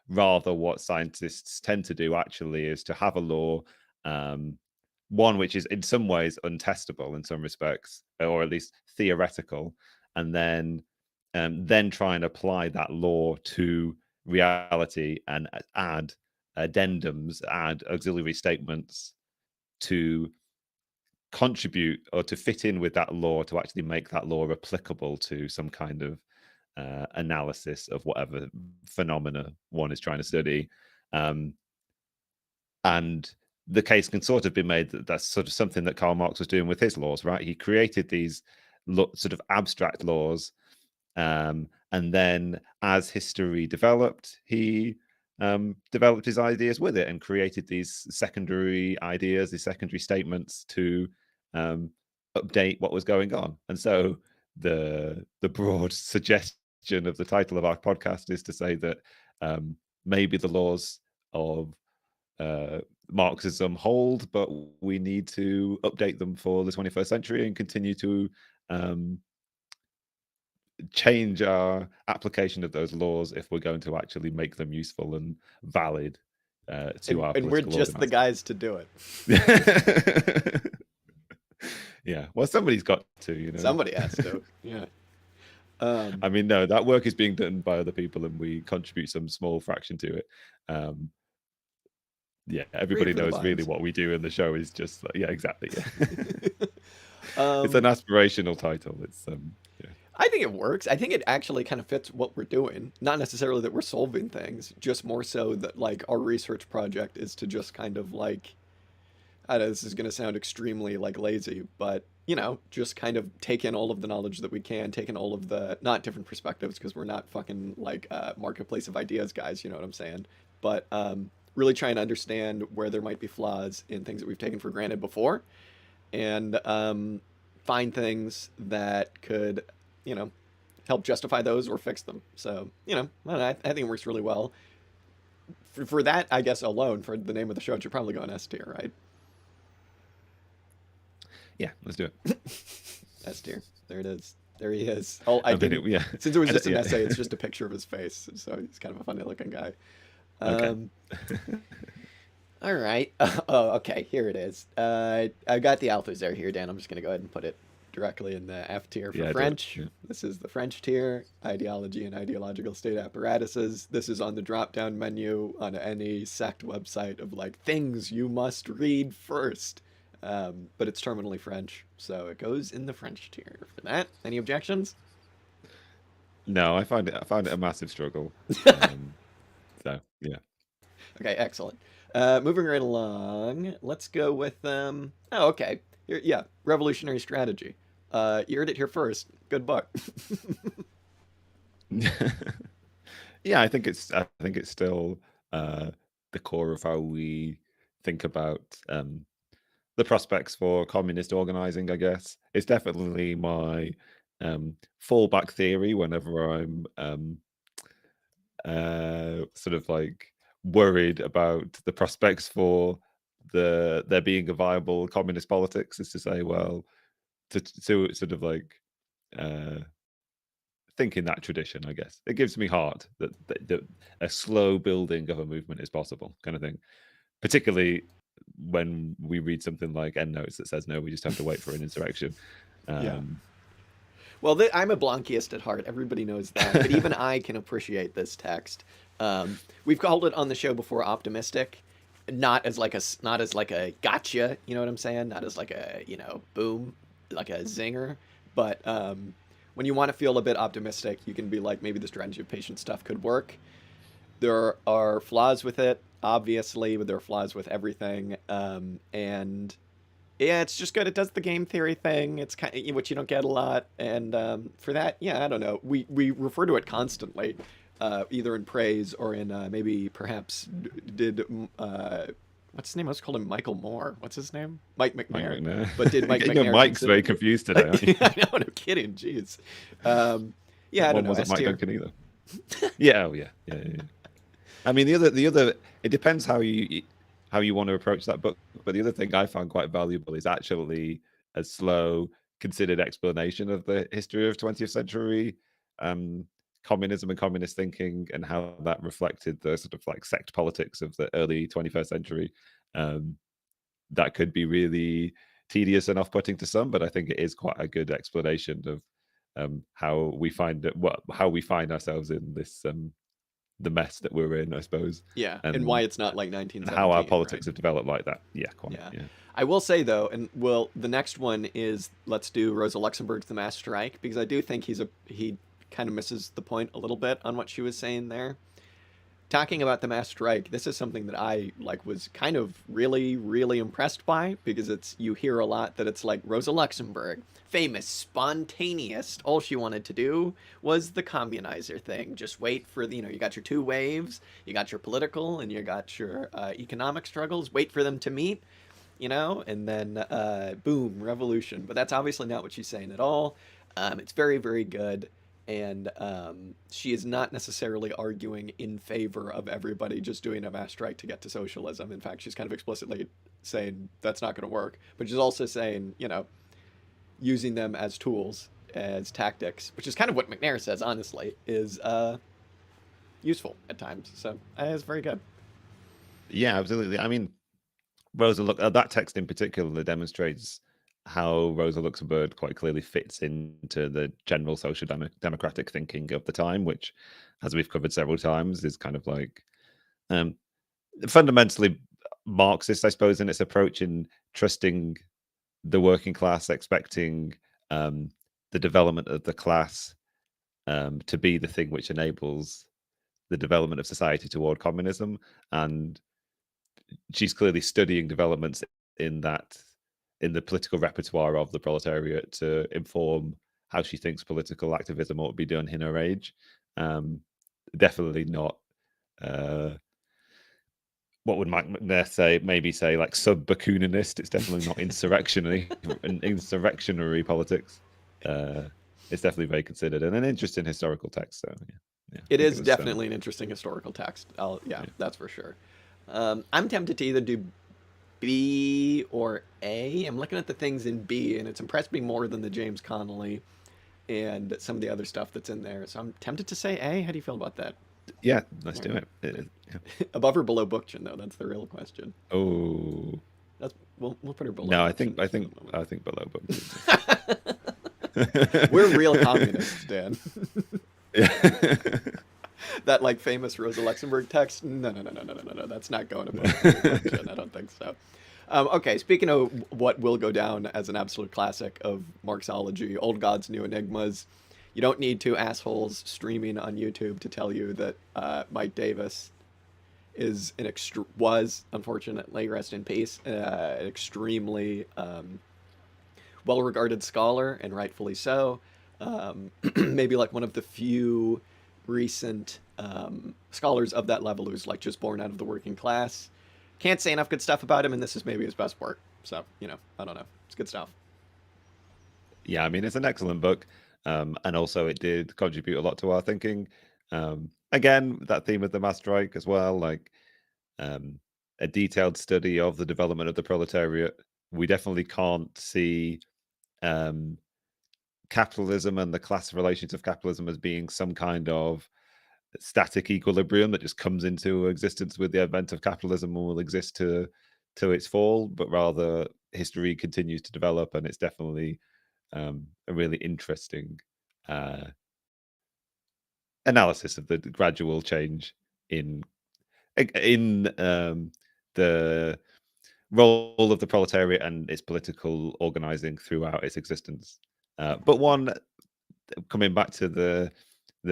Rather, what scientists tend to do actually is to have a law, one which is in some ways untestable in some respects, or at least theoretical, and then try and apply that law to reality and add addendums, add auxiliary statements to contribute or to fit in with that law to actually make that law applicable to some kind of analysis of whatever phenomena one is trying to study. Um, and the case can sort of be made that that's sort of something that Karl Marx was doing with his laws, right? He created these sort of abstract laws. And then as history developed, he developed his ideas with it and created these secondary ideas, these secondary statements to um, update what was going on. And so the broad suggestion of the title of our podcast is to say that maybe the laws of uh, Marxism hold, but we need to update them for the 21st century and continue to um, change our application of those laws if we're going to actually make them useful and valid to our and we're political just the guys to do it. organizing. Yeah, well, somebody's got to, you know. Somebody has to. Yeah. I mean, no, that work is being done by other people, and we contribute some small fraction to it. Yeah, everybody for the knows really vibes. what we do in the show is just like, yeah, exactly. Yeah. Um, It's an aspirational title. It's yeah. I think it works. I think it actually kind of fits what we're doing. Not necessarily that we're solving things, just more so that like our research project is to just kind of like, I know this is going to sound extremely like lazy, but you know, just kind of take in all of the knowledge that we can, take in all of the not different perspectives because we're not fucking like marketplace of ideas guys, you know what I'm saying? But really trying to understand where there might be flaws in things that we've taken for granted before, and find things that could, you know, help justify those or fix them. So you know, I think it works really well. For that, I guess alone, for the name of the show, it should probably go in S tier, right? Yeah, let's do it. S tier. There it is. There he is. Oh, I I mean, didn't. yeah. Since it was just an Yeah. essay, it's just a picture of his face. So he's kind of a funny looking guy. Okay. All right. Oh, okay. Here it is. I got the alphas there here, Dan. I'm just going to go ahead and put it directly in the F tier for Yeah, do it. French. Yeah. This is the French tier, ideology and ideological state apparatuses. This is on the drop down menu on any sect website of like things you must read first. But it's terminally French, so it goes in the French tier for that. Any objections? No, I found it a massive struggle. So yeah. Okay, excellent. Moving right along, let's go with oh, okay. Here, yeah, revolutionary strategy. You heard it here first. Good book. Yeah, I think it's still the core of how we think about the prospects for communist organizing, I guess. It's definitely my fallback theory whenever I'm sort of like worried about the prospects for there being a viable communist politics, is to say, well, to sort of like uh think in that tradition, I guess. It gives me heart that a slow building of a movement is possible, kind of thing. Particularly when we read something like Endnotes that says, no, we just have to wait for an insurrection. Yeah. Well, I'm a Blanquist at heart. Everybody knows that. But even I can appreciate this text. We've called it on the show before optimistic, not as like a gotcha. You know what I'm saying? Not as like a boom, like a zinger. But when you want to feel a bit optimistic, you can be like, maybe the strategy of patient stuff could work. There are flaws with it, obviously, but there are flaws with everything. And yeah, it's just good. It does the game theory thing. It's kind of which you don't get a lot, and for that, yeah, I don't know. We refer to it constantly, either in praise or in maybe perhaps did what's his name? Let's call him Michael Moore. What's his name? Mike McNair. McNair. But did Mike You know, McNair? Mike's very confused today, aren't you? I know. No kidding. Jeez. Yeah, I don't know. Wasn't Mike S-tier. Duncan either. Yeah, oh yeah. I mean, the other, it depends how you want to approach that book. But the other thing I found quite valuable is actually a slow, considered explanation of the history of 20th century communism and communist thinking, and how that reflected the sort of like sect politics of the early 21st century. That could be really tedious and off-putting to some, but I think it is quite a good explanation of how we find ourselves in this the mess that we're in, I suppose. Yeah, and why it's not like 1917. How our politics right? have developed like that. Yeah, quite. Yeah. Yeah. I will say though, and well, the next one is let's do Rosa Luxemburg's The Mass Strike, because I do think he kind of misses the point a little bit on what she was saying there. Talking about the mass strike, this is something that I like was kind of really, really impressed by, because it's you hear a lot that it's like Rosa Luxemburg, famous, spontaneous. All she wanted to do was the communizer thing. Just wait for the, you got your two waves, you got your political and you got your economic struggles. Wait for them to meet, and then boom, revolution. But that's obviously not what she's saying at all. It's very, very good. And she is not necessarily arguing in favor of everybody just doing a mass strike to get to socialism. In fact, she's kind of explicitly saying that's not going to work. But she's also saying, using them as tools, as tactics, which is kind of what McNair says, honestly, is useful at times. So it's very good. Yeah, absolutely. I mean, that text in particular demonstrates how Rosa Luxemburg quite clearly fits into the general social democratic thinking of the time, which, as we've covered several times, is kind of like um, fundamentally Marxist, I suppose, in its approach in trusting the working class, expecting um, the development of the class to be the thing which enables the development of society toward communism. And she's clearly studying developments in that in the political repertoire of the proletariat to inform how she thinks political activism ought to be done in her age. Um, Definitely not uh, what would Mike McNair say? Maybe say like sub-Bakuninist. It's definitely not insurrectionary politics. It's definitely very considered and an interesting historical text. So yeah, I It think it is was. definitely an interesting historical text. Yeah, Yeah. that's for sure. I'm tempted to either do B or A. I'm looking at the things in B, and it's impressed me more than the James Connolly and some of the other stuff that's in there. So I'm tempted to say A. How do you feel about that? Yeah, let's All do right. it. Yeah. Above or below Bookchin, though? That's the real question. Oh That's we'll put her below no, I Bookchin think I for think the moment. I think below book. We're real communists, Dan. Yeah. That like famous Rosa Luxemburg text. No, no, no, no, no, no, no, no. That's not going above Bookchin. I don't think so. Okay, speaking of what will go down as an absolute classic of Marxology, Old Gods, New Enigmas, you don't need two assholes streaming on YouTube to tell you that Mike Davis is was, unfortunately, rest in peace, an extremely well-regarded scholar, and rightfully so. Maybe like one of the few recent scholars of that level who's like just born out of the working class. Can't say enough good stuff about him, and this is maybe his best work. So, I don't know. It's good stuff. Yeah, I mean it's an excellent book, and also it did contribute a lot to our thinking. Again, that theme of the mass strike as well, like um, a detailed study of the development of the proletariat. We definitely can't see um, capitalism and the class relations of capitalism as being some kind of static equilibrium that just comes into existence with the advent of capitalism and will exist to its fall, but rather history continues to develop, and it's definitely a really interesting uh, analysis of the gradual change in in the role of the proletariat and its political organizing throughout its existence. But one coming back to the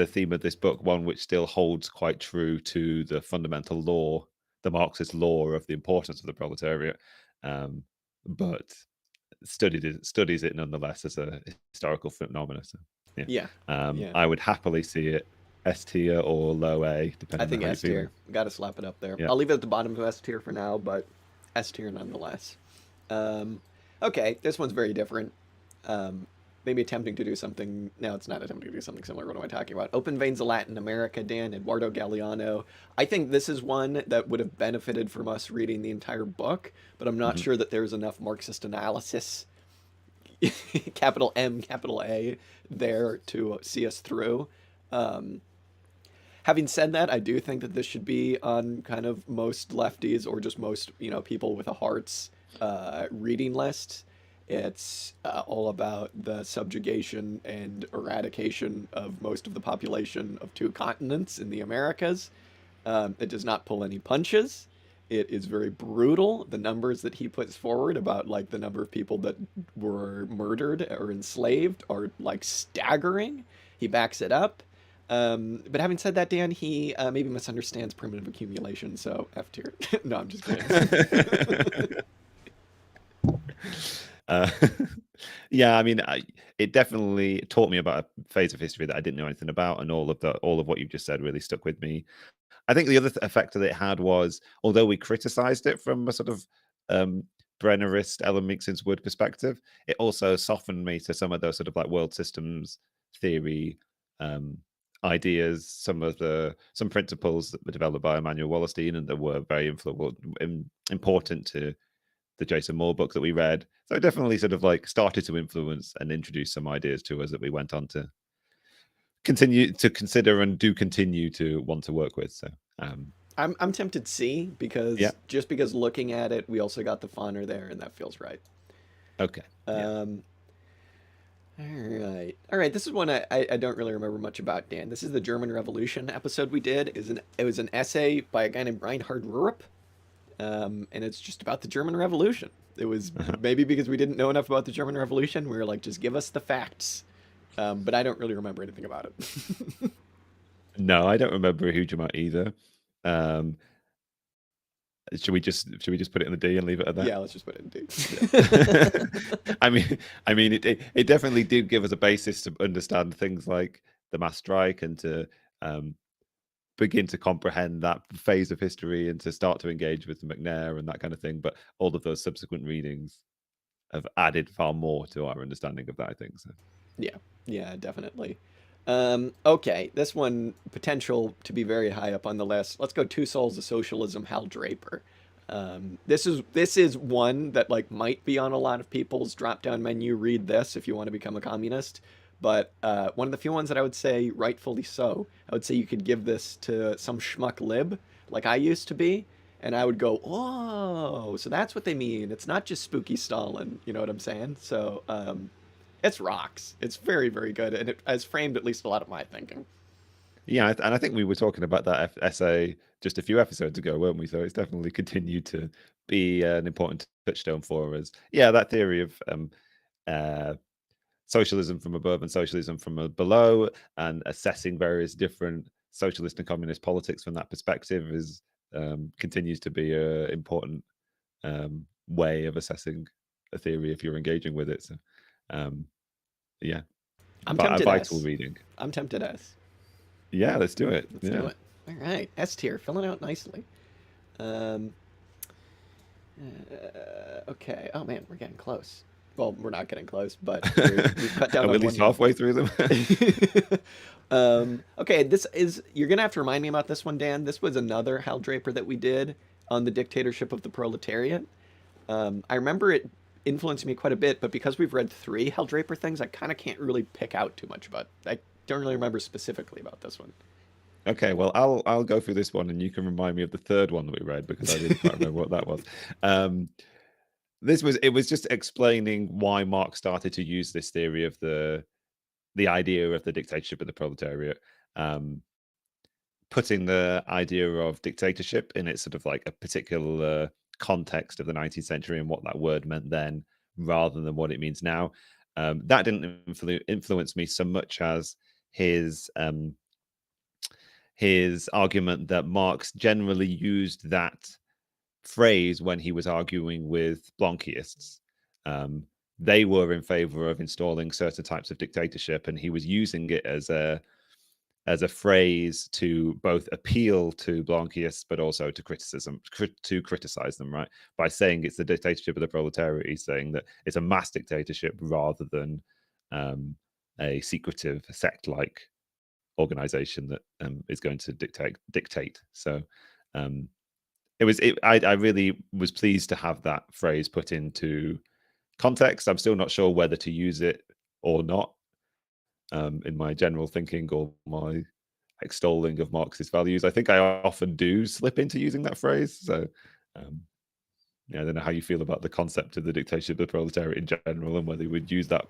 theme of this book, one which still holds quite true to the fundamental law, the Marxist law of the importance of the proletariat, um, but studies it nonetheless as a historical phenomenon. So, yeah, Yeah, yeah. I would happily see it S tier or low A, I depending on think how you're S tier. feeling. Got to slap it up there. Yeah. I'll leave it at the bottom of S tier for now, but S tier nonetheless. Um, okay, this one's very different. Um, Maybe attempting to do something. No, it's not attempting to do something similar. What am I talking about? Open Veins of Latin America, Dan, Eduardo Galeano. I think this is one that would have benefited from us reading the entire book, but I'm not Mhm. sure that there's enough Marxist analysis, capital M, capital A, there to see us through. Um, Having said that, I do think that this should be on kind of most lefties or just most people with a heart's reading list. It's all about the subjugation and eradication of most of the population of two continents in the Americas. It does not pull any punches. It is very brutal. The numbers that he puts forward about like the number of people that were murdered or enslaved are like staggering. He backs it up. But having said that, Dan, he maybe misunderstands primitive accumulation, so F tier. No, I'm just kidding. Uh, yeah, I mean, it definitely taught me about a phase of history that I didn't know anything about, and all of what you just said really stuck with me. I think the other effect that it had was, although we criticized it from a sort of um, Brennerist, Ellen Meakson's Wood perspective, it also softened me to some of those sort of like world systems theory um, ideas, some principles that were developed by Emmanuel Wallerstein and that were very important to the Jason Moore book that we read. So it definitely sort of like started to influence and introduce some ideas to us that we went on to continue to consider and do continue to want to work with. So I'm tempted C Yeah. because just because looking at it, we also got the Fawner there, and that feels right. Okay. Yeah. Um, all right, all right. This is one I don't really remember much about, Dan. This is the German Revolution episode we did. It was an essay by a guy named Reinhard Rupp, and it's just about the German Revolution. It was maybe because we didn't know enough about the German Revolution. We were like, just give us the facts. But I don't really remember anything about it. No, I don't remember a huge amount either. Um, should we just put it in the D and leave it at that? Yeah, let's just put it in D. Yeah. I mean, it definitely did give us a basis to understand things like the mass strike and to um, begin to comprehend that phase of history and to start to engage with the McNair and that kind of thing. But all of those subsequent readings have added far more to our understanding of that, I think. So. Yeah, yeah, definitely. Okay, this one potential to be very high up on the list. Let's go Two Souls of Socialism, Hal Draper. This is one that like might be on a lot of people's drop down menu. Read this if you want to become a communist. But one of the few ones that I would say rightfully so. I would say you could give this to some schmuck lib like I used to be, and I would go, oh, so that's what they mean. It's not just spooky Stalin. You know what I'm saying? So it's rocks. It's very, very good, and it has framed at least a lot of my thinking. Yeah, and I think we were talking about that essay just a few episodes ago, weren't we? So it's definitely continued to be an important touchstone for us. Yeah, that theory of uh, socialism from above and socialism from below, and assessing various different socialist and communist politics from that perspective is continues to be an important way of assessing a theory if you're engaging with it. So, um, yeah, I'm a tempted vital S. reading. I'm tempted S. Yeah, let's do it. Let's do Yeah. it. All right, S tier, filling out nicely. Um, okay. Oh man, we're getting close. Well, we're not getting close, but we've cut down Are we on at least one. halfway through them? Okay, this is you're gonna have to remind me about this one, Dan. This was another Hal Draper that we did on the dictatorship of the proletariat. I remember it influenced me quite a bit, but because we've read three Hal Draper things, I kind of can't really pick out too much about. I don't really remember specifically about this one. Okay, well, I'll go through this one, and you can remind me of the third one that we read because I didn't quite remember what that was. It was just explaining why Marx started to use this theory of the idea of the dictatorship of the proletariat, putting the idea of dictatorship in its sort of like a particular context of the 19th century and what that word meant then, rather than what it means now. That didn't influence me so much as his his argument that Marx generally used that phrase when he was arguing with Blanquists. They were in favor of installing certain types of dictatorship, and he was using it as a phrase to both appeal to Blanquists but also to to criticize them, right? By saying it's the dictatorship of the proletariat, he's saying that it's a mass dictatorship rather than a secretive sect-like organization that is going to dictate. So I really was pleased to have that phrase put into context. I'm still not sure whether to use it or not in my general thinking or my extolling of Marxist values. I think I often do slip into using that phrase. So yeah, I don't know how you feel about the concept of the dictatorship of the proletariat in general and whether you would use that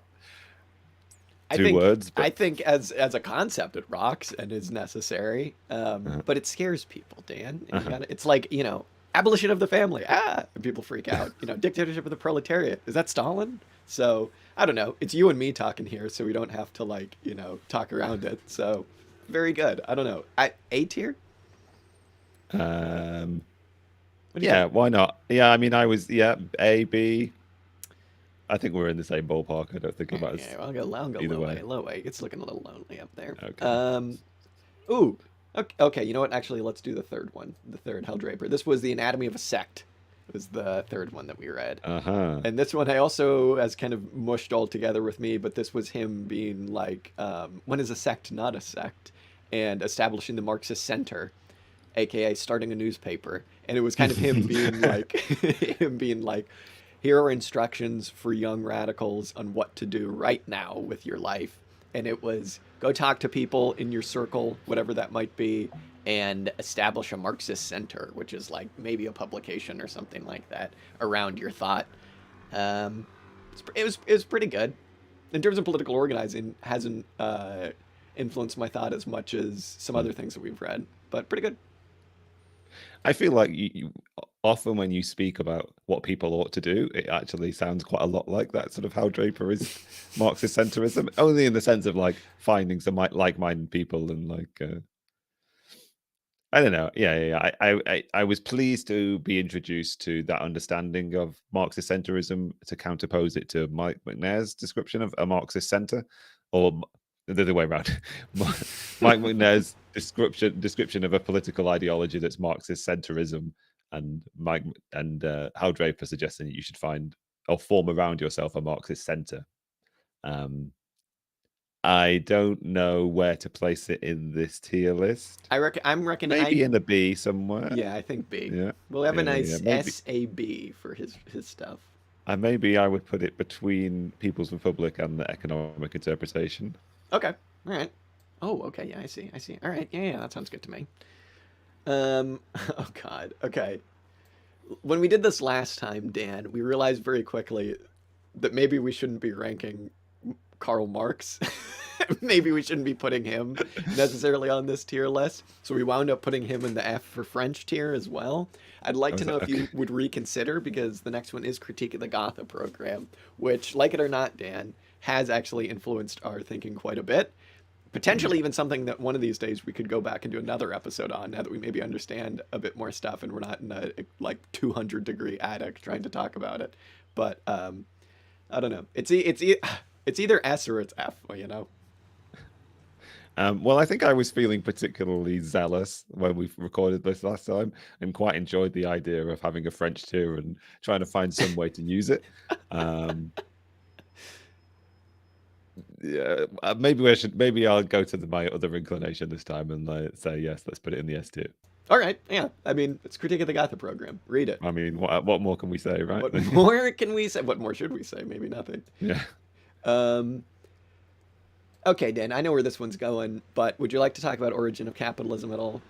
words. I think as a concept it rocks and is necessary, but it scares people, Dan. And it's like abolition of the family, and people freak out. Dictatorship of the proletariat, is that Stalin? So I don't know. It's you and me talking here, so we don't have to talk around it. So very good. I don't know. A tier. Yeah, why not? Yeah, I mean, A, B. I think we're in the same ballpark. I don't think about it. I'll go low way. It's looking a little lonely up there. Okay. Ooh. Okay. You know what? Actually, let's do the third one. The third Hal Draper. This was The Anatomy of a Sect. It was the third one that we read. And this one I also has kind of mushed all together with me, but this was him being like, when is a sect not a sect? And establishing the Marxist Center, aka starting a newspaper. And it was kind of him being like, here are instructions for young radicals on what to do right now with your life. and it was go talk to people in your circle, whatever that might be, and establish a Marxist center, which is like maybe a publication or something like that around your thought. Um, it was pretty good. In terms of political organizing, hasn't influenced my thought as much as some other things that we've read, but pretty good. I feel like often when you speak about what people ought to do, it actually sounds quite a lot like that sort of Hal Draper is Marxist centrism, only in the sense of like finding some like-minded people and like I don't know. Yeah. I was pleased to be introduced to that understanding of Marxist centrism to counterpose it to Mike McNair's description of a Marxist center, or the other way around. Mike McNair's description of a political ideology that's Marxist centrism, and Hal Draper suggesting that you should find or form around yourself a Marxist center. I don't know where to place it in this tier list. I'm reckoning Maybe in the B somewhere. Yeah, I think B. Yeah. We'll have a nice maybe. SAB for his stuff. Maybe I would put it between People's Republic and the Economic Interpretation. Okay. All right. Oh, okay. Yeah, I see. All right. Yeah, that sounds good to me. Oh God. Okay. When we did this last time, Dan, we realized very quickly that maybe we shouldn't be ranking Karl Marx. Maybe we shouldn't be putting him necessarily on this tier list. So we wound up putting him in the F for French tier as well. I'd like to know if you would reconsider, because the next one is Critique of the Gotha program, which, like it or not, Dan, has actually influenced our thinking quite a bit. Potentially even something that one of these days we could go back and do another episode on, now that we maybe understand a bit more stuff and we're not in a like 200-degree attic trying to talk about it. But I don't know. It's either S or it's F, you know. Well, I think I was feeling particularly zealous when we recorded this last time, and quite enjoyed the idea of having a French tier and trying to find some way to use it. Yeah, maybe I'll go to my other inclination this time and say yes, let's put it in the S tier. All right, yeah. I mean, it's Critique of the Gotha program. Read it. I mean, what more can we say, right? What more can we say? What more should we say? Maybe nothing. Yeah. Okay, Dan, I know where this one's going, but would you like to talk about Origin of Capitalism at all?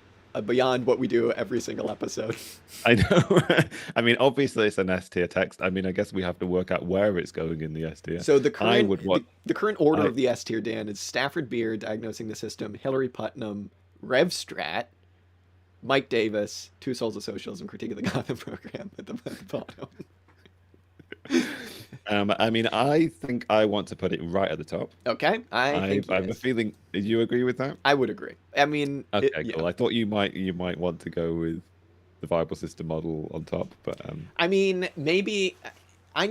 Beyond what we do every single episode. I know. I mean, obviously it's an S tier text. I mean, I guess we have to work out where it's going in the S tier. So the current order of the S tier, Dan, is Stafford Beer, Diagnosing the System, Hilary Putnam, Rev Strat, Mike Davis, Two Souls of Socialism, Critique of the Gotha program at the bottom. I mean, I think I want to put it right at the top. Okay, I have a feeling. Did you agree with that? I would agree. I mean, okay, cool. Yeah. I thought you might want to go with the viable system model on top, but I mean, maybe I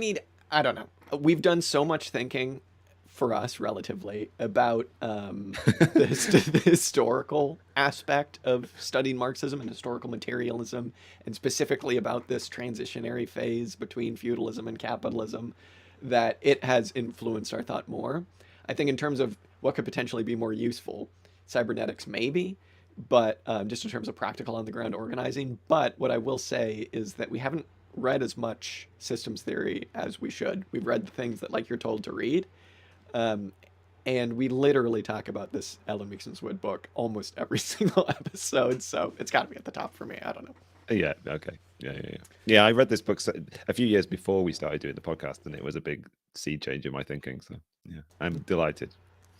don't know. We've done so much thinking for us relatively about the historical aspect of studying Marxism and historical materialism, and specifically about this transitionary phase between feudalism and capitalism, that it has influenced our thought more. I think in terms of what could potentially be more useful, cybernetics maybe, but just in terms of practical on the ground organizing. But what I will say is that we haven't read as much systems theory as we should. We've read the things that like you're told to read. And we literally talk about this Ellen Meakson's Wood book almost every single episode, so it's got to be at the top for me. I don't know. Yeah. Okay. Yeah. I read this book a few years before we started doing the podcast, and it was a big sea change in my thinking. So yeah, I'm delighted.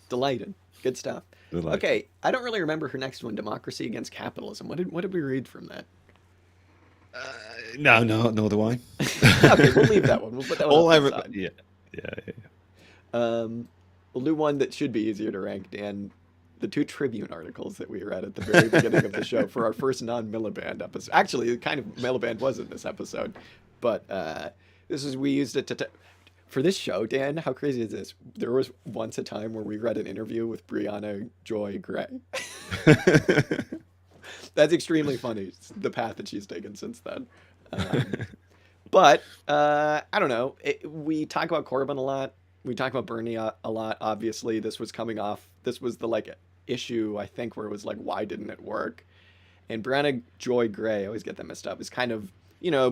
Good stuff. Delighted. Okay, I don't really remember her next one, Democracy Against Capitalism. What did we read from that? No, nor do I. Okay, we'll leave that one. We'll put that one aside. Yeah. We'll do one that should be easier to rank, Dan. The 2 Tribune articles that we read at the very beginning of the show for our first non-Miliband episode. Actually, the kind of Miliband was in this episode, but we used it for this show, Dan. How crazy is this? There was once a time where we read an interview with Brianna Joy Gray. That's extremely funny, the path that she's taken since then. But I don't know. We talk about Corbyn a lot. We talk about Bernie a lot. Obviously, this was the issue, I think, where it was like, why didn't it work? And Brianna Joy Gray, I always get that messed up, is kind of,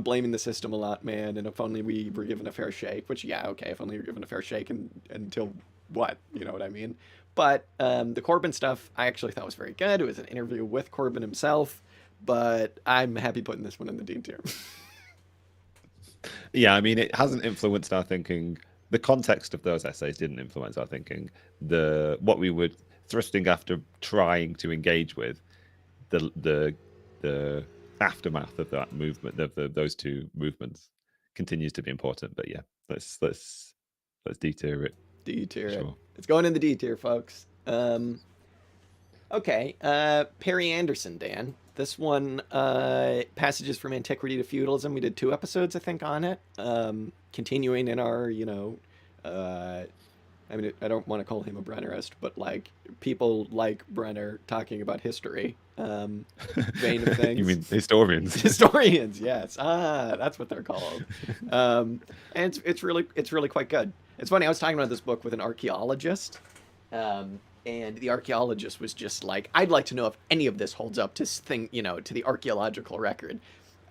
blaming the system a lot, man. And if only we were given a fair shake, which, yeah, okay, if only we were given a fair shake until what, you know what I mean? But the Corbin stuff I actually thought was very good. It was an interview with Corbin himself, but I'm happy putting this one in the D tier. Yeah, I mean, it hasn't influenced our thinking. The context of those essays didn't influence our thinking. What we were thrusting after trying to engage with, the aftermath of that movement, of those two movements, continues to be important. But yeah, let's D-tier it. D tier it. Sure. It's going in the D tier, folks. Okay, Perry Anderson, Dan. This one, Passages from Antiquity to Feudalism. We did 2 episodes, I think, on it. Continuing in our, I mean, I don't want to call him a Brennerist, but like people like Brenner talking about history, vein of things. You mean historians? Historians, yes. That's what they're called. And it's really quite good. It's funny. I was talking about this book with an archaeologist, and the archaeologist was just like, "I'd like to know if any of this holds up to to the archaeological record."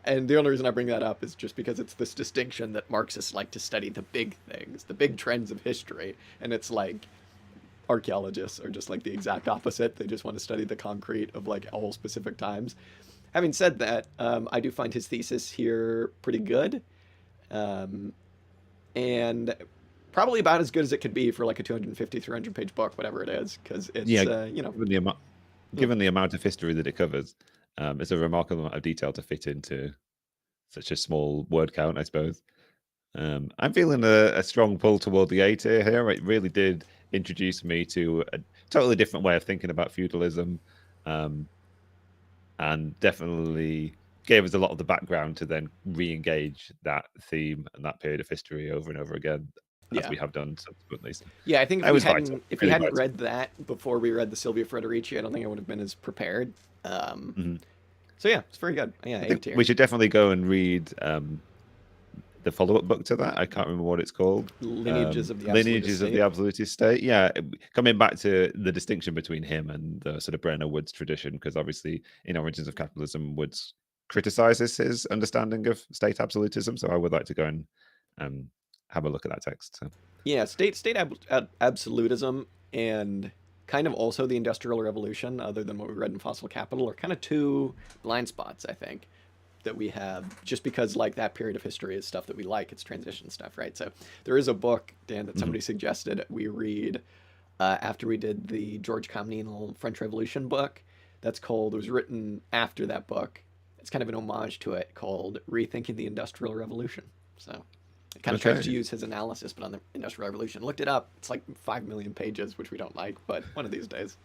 And the only reason I bring that up is just because it's this distinction that Marxists like to study the big things, the big trends of history, and it's like archaeologists are just like the exact opposite. They just want to study the concrete of like all specific times. Having said that, I do find his thesis here pretty good, and probably about as good as it could be for like a 250, 300 page book, whatever it is, because it's given the amount of history that it covers, it's a remarkable amount of detail to fit into such a small word count, I suppose. I'm feeling a strong pull toward the A tier here. It really did introduce me to a totally different way of thinking about feudalism, and definitely gave us a lot of the background to then re-engage that theme and that period of history over and over again, as we have done subsequently. Yeah, I think if we hadn't read that before we read the Silvia Federici, I don't think I would have been as prepared. So yeah, it's very good. Yeah, I think we should definitely go and read the follow-up book to that. I can't remember what it's called. Lineages of the Absolutist State. Yeah, coming back to the distinction between him and the sort of Brenner Woods tradition, because obviously in Origins of Capitalism, Woods criticizes his understanding of state absolutism. So I would like to go and have a look at that text. So. Yeah, state absolutism and kind of also the Industrial Revolution, other than what we read in Fossil Capital, are kind of two blind spots, I think, that we have, just because like that period of history is stuff that we like. It's transition stuff, right? So there is a book, Dan, that somebody suggested we read after we did the George Comnenal French Revolution book. It was written after that book. It's kind of an homage to it, called Rethinking the Industrial Revolution. So it kind of tries to use his analysis, but on the Industrial Revolution. Looked it up. It's like 5 million pages, which we don't like, but one of these days.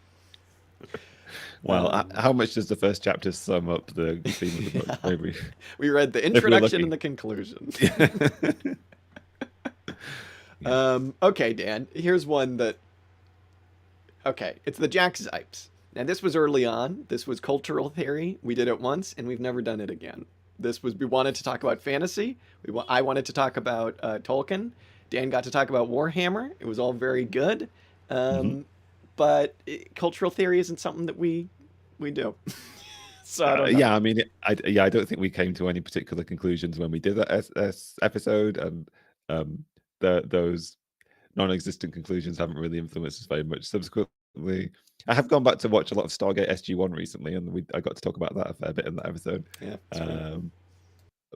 Well, how much does the first chapter sum up the theme of the book? Maybe. We read the introduction and the conclusion. Okay, Dan. Here's one that... Okay, it's the Jack Zipes. Now, this was early on. This was cultural theory. We did it once, and we've never done it again. We wanted to talk about fantasy. I wanted to talk about Tolkien. Dan got to talk about Warhammer. It was all very good. But cultural theory isn't something that we do. So I don't know. Yeah, I mean, I don't think we came to any particular conclusions when we did that episode, and those non-existent conclusions haven't really influenced us very much. Subsequently, I have gone back to watch a lot of Stargate SG-1 recently, and I got to talk about that a fair bit in that episode. Yeah,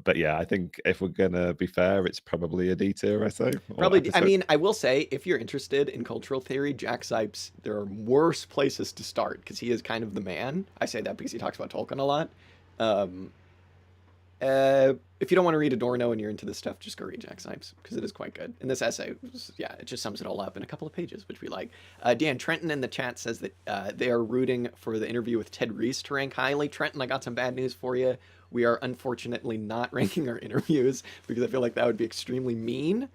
but yeah, I think if we're gonna be fair, it's probably a D tier essay. Probably. I mean, I will say, if you're interested in cultural theory, Jack Zipes, there are worse places to start, because he is kind of the man. I say that because he talks about Tolkien a lot. If you don't want to read Adorno and you're into this stuff, just go read Jack Zipes, because it is quite good. And this essay, it just sums it all up in a couple of pages, which we like. Dan Trenton in the chat says that they are rooting for the interview with Ted Reese to rank highly. Trenton, I got some bad news for you. We are unfortunately not ranking our interviews, because I feel like that would be extremely mean.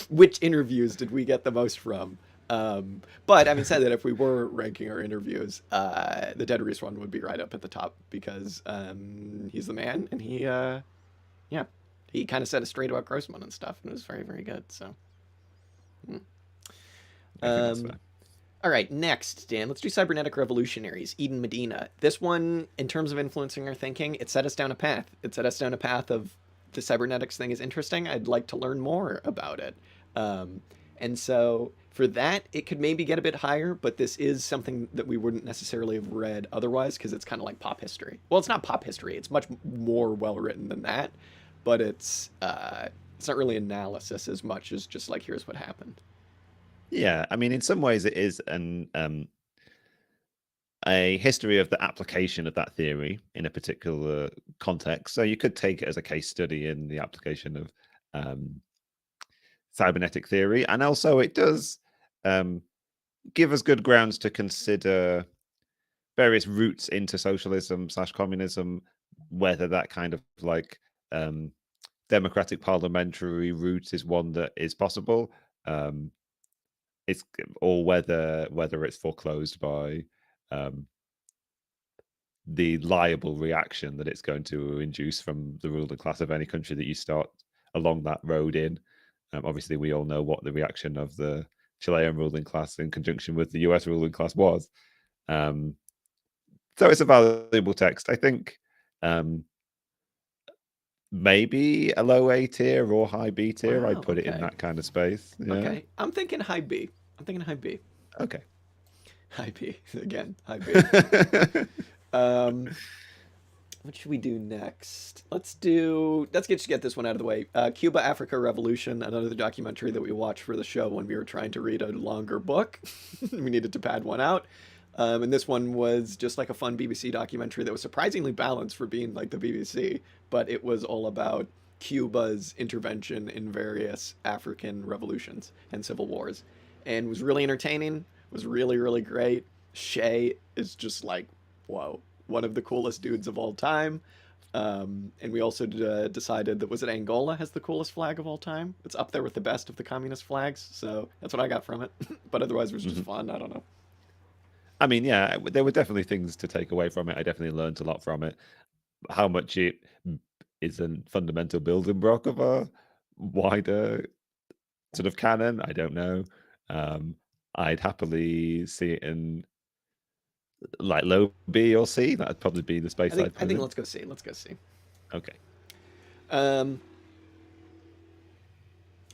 Which interviews did we get the most from? But having said that, if we were ranking our interviews, the Ted Reese one would be right up at the top, because he's the man, and he kind of set us straight about Grossman and stuff, and it was very, very good. So, all right, next, Dan, let's do Cybernetic Revolutionaries, Eden Medina. This one, in terms of influencing our thinking, it set us down a path. It set us down a path of the cybernetics thing is interesting. I'd like to learn more about it. And so for that, it could maybe get a bit higher, but this is something that we wouldn't necessarily have read otherwise because it's kind of like pop history. Well, it's not pop history; it's much more well written than that, but it's not really analysis as much as just like here's what happened. Yeah, I mean, in some ways, it is a history of the application of that theory in a particular context. So you could take it as a case study in the application of um, cybernetic theory, and also it does um, give us good grounds to consider various routes into socialism slash communism, whether that kind of like um, democratic parliamentary route is one that is possible. Um, it's or whether it's foreclosed by um, the liable reaction that it's going to induce from the ruling class of any country that you start along that road in. Obviously, we all know what the reaction of the Chilean ruling class in conjunction with the US ruling class was. Um, so it's a valuable text. I think maybe a low A tier or high B tier. I'd Wow. put it in Okay. that kind of space. Yeah. Okay. I'm thinking high B. I'm thinking high B. Okay. High B again. High B. Um, what should we do next? Let's get this one out of the way. Cuba Africa Revolution, another documentary that we watched for the show when we were trying to read a longer book. We needed to pad one out. And this one was just like a fun BBC documentary that was surprisingly balanced for being like the BBC, but it was all about Cuba's intervention in various African revolutions and civil wars, and was really entertaining. Was really really great. Shay is just like, whoa, one of the coolest dudes of all time. And we also decided that was it Angola has the coolest flag of all time. It's up there with the best of the communist flags. So that's what I got from it. But otherwise, it was just Mhm. fun. I don't know. I mean, yeah, there were definitely things to take away from it. I definitely learned a lot from it. How much it is a fundamental building block of a wider sort of canon, I don't know. Um, I'd happily see it in like low B or C. That'd probably be the I space think I'd I put it think in. let's go see. Let's go see. Okay. Um,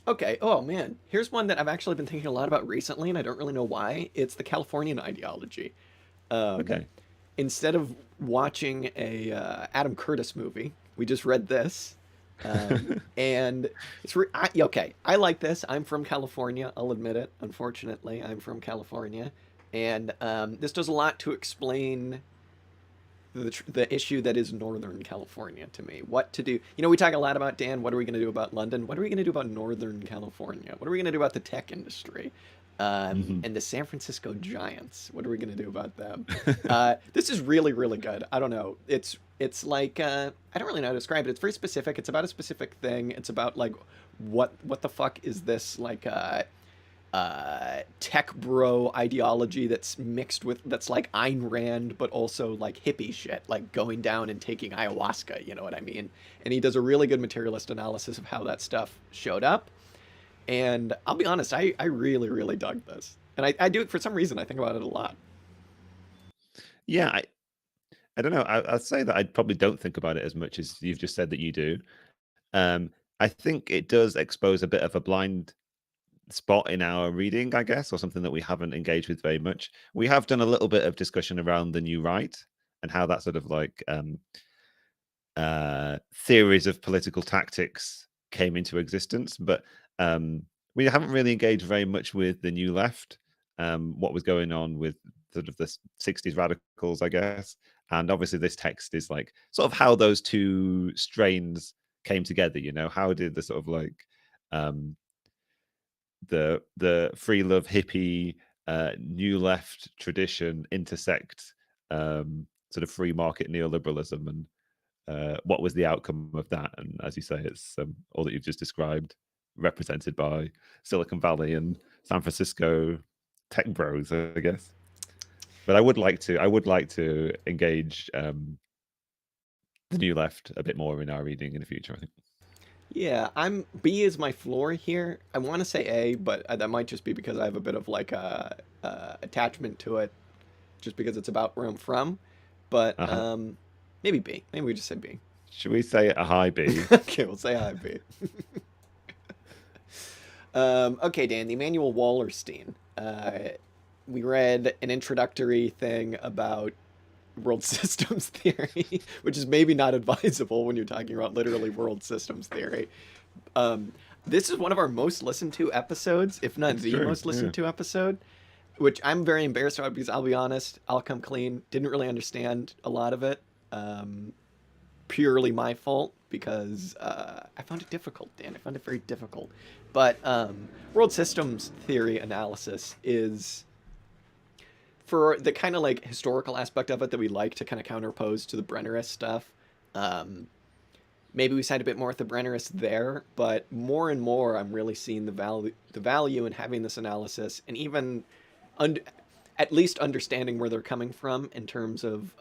okay. Oh man, here's one that I've actually been thinking a lot about recently, and I don't really know why. It's the Californian ideology. Um, Okay. Instead of watching a Adam Curtis movie, we just read this, and okay. I like this. I'm from California. I'll admit it. Unfortunately, I'm from California, and this does a lot to explain the issue that is Northern California to me. What to do? You know, we talk a lot about Dan. What are we going to do about London? What are we going to do about Northern California? What are we going to do about the tech industry? Mhm. And the San Francisco Giants. What are we going to do about them? This is really really good. I don't know. It's like I don't really know how to describe it. It's very specific. It's about a specific thing. It's about like what the fuck is this like tech bro ideology that's mixed with that's like Ayn Rand, but also like hippie shit, like going down and taking ayahuasca. You know what I mean? And he does a really good materialist analysis of how that stuff showed up. And I'll be honest, I really really dug this, and I do it for some reason. I think about it a lot. Yeah, I don't know. I'd say that I probably don't think about it as much as you've just said that you do. I think it does expose a bit of a blind spot in our reading, I guess, or something that we haven't engaged with very much. We have done a little bit of discussion around the new right and how that sort of like theories of political tactics came into existence, but we haven't really engaged very much with the new left, what was going on with sort of the 60s radicals, I guess. And obviously, this text is like sort of how those two strains came together. You know, how did the sort of like um, the free love hippie new left tradition intersect sort of free market neoliberalism, and what was the outcome of that? And as you say, it's all that you've just described, represented by Silicon Valley and San Francisco tech bros, I guess. But I would like to engage the new left a bit more in our reading in the future. I think. Yeah, I'm B is my floor here. I want to say A, but that might just be because I have a bit of like a attachment to it, just because it's about where I'm from. But Uh-huh. maybe B. Maybe we just say B. Should we say a high B? Okay, we'll say high B. Okay, Dan, the Emanuel Wallerstein. We read an introductory thing about world systems theory, which is maybe not advisable when you're talking about literally world systems theory. Um, this is one of our most listened to episodes, if not It's the true. most Yeah. listened to episode, which I'm very embarrassed about because I'll be honest, I'll come clean. Didn't really understand a lot of it. Um, Purely my fault because I found it difficult, Dan. I found it very difficult. But world systems theory analysis is for the kind of like historical aspect of it that we like to kind of counterpose to the Brennerist stuff. Um, Maybe we side a bit more with the Brennerists there, but more and more I'm really seeing the value in having this analysis and even un- at least understanding where they're coming from in terms of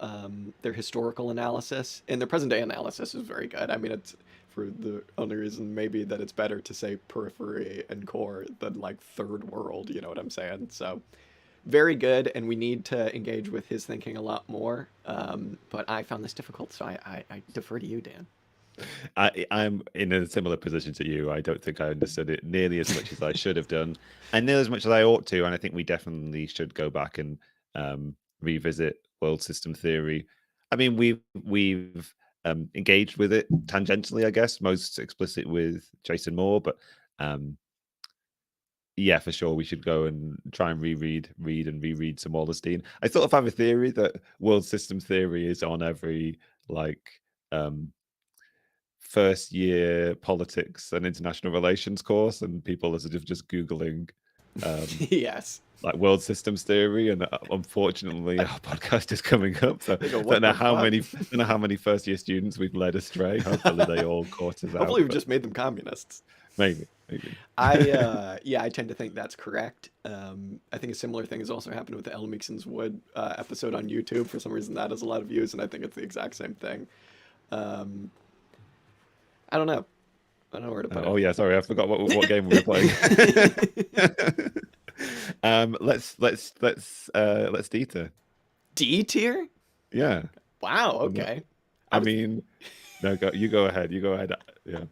their historical analysis. And their present day analysis is very good. I mean, it's for the only reason maybe that it's better to say periphery and core than like third world. You know what I'm saying? So very good, and we need to engage with his thinking a lot more. But I found this difficult, so I defer to you, Dan. I'm in a similar position to you. I don't think I understood it nearly as much as I should have done, and nearly as much as I ought to. And I think we definitely should go back and revisit world system theory. I mean, we've engaged with it tangentially, I guess, most explicit with Jason Moore, but um, yeah, for sure, we should go and try and read and reread some Wallerstein. I sort of have a theory that world system theory is on every like um first year politics and international relations course, and people are sort of just googling um Yes. like world systems theory, and unfortunately our podcast is coming up, so They go, don't what know the how fuck? many don't know how many first year students we've led astray. Hopefully they all caught us out, Hopefully, we but just made them communists. maybe. Yeah, I tend to think that's correct. I think a similar thing has also happened with the El Meekson's Wood episode on YouTube. For some reason, that has a lot of views, and I think it's the exact same thing. Um, I don't know. I don't know where to put Oh yeah, sorry, I forgot what game we were playing. it. Let's Dieter. D tier? Yeah. Wow. I'm not- Okay. I I was. mean, no, you go ahead. You go ahead. Yeah.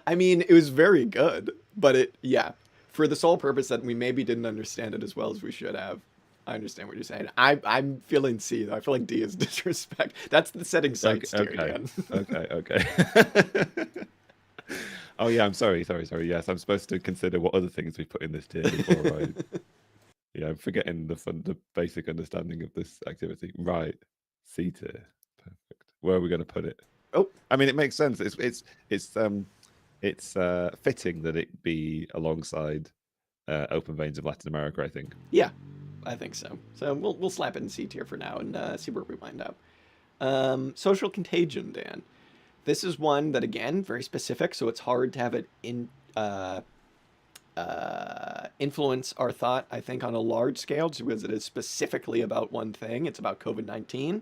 I mean, it was very good, but yeah, for the sole purpose that we maybe didn't understand it as well as we should have. I understand what you're saying. I'm feeling C though. I feel like D is disrespect. That's the setting Okay. sights tier, Okay. Dan. Okay. Oh yeah, I'm sorry. Yes, I'm supposed to consider what other things we put in this tier before I. Yeah, I'm forgetting the basic understanding of this activity. Right, C tier. Perfect. Where are we going to put it? Oh, I mean, it makes sense. It's fitting that it be alongside Open Veins of Latin America, I think. yeah, I think so. So we'll slap it in C tier for now and see where we wind up. Social contagion, Dan. This is one that again very specific, so it's hard to have it influence our thought. I think on a large scale, just because it is specifically about one thing. It's about COVID-19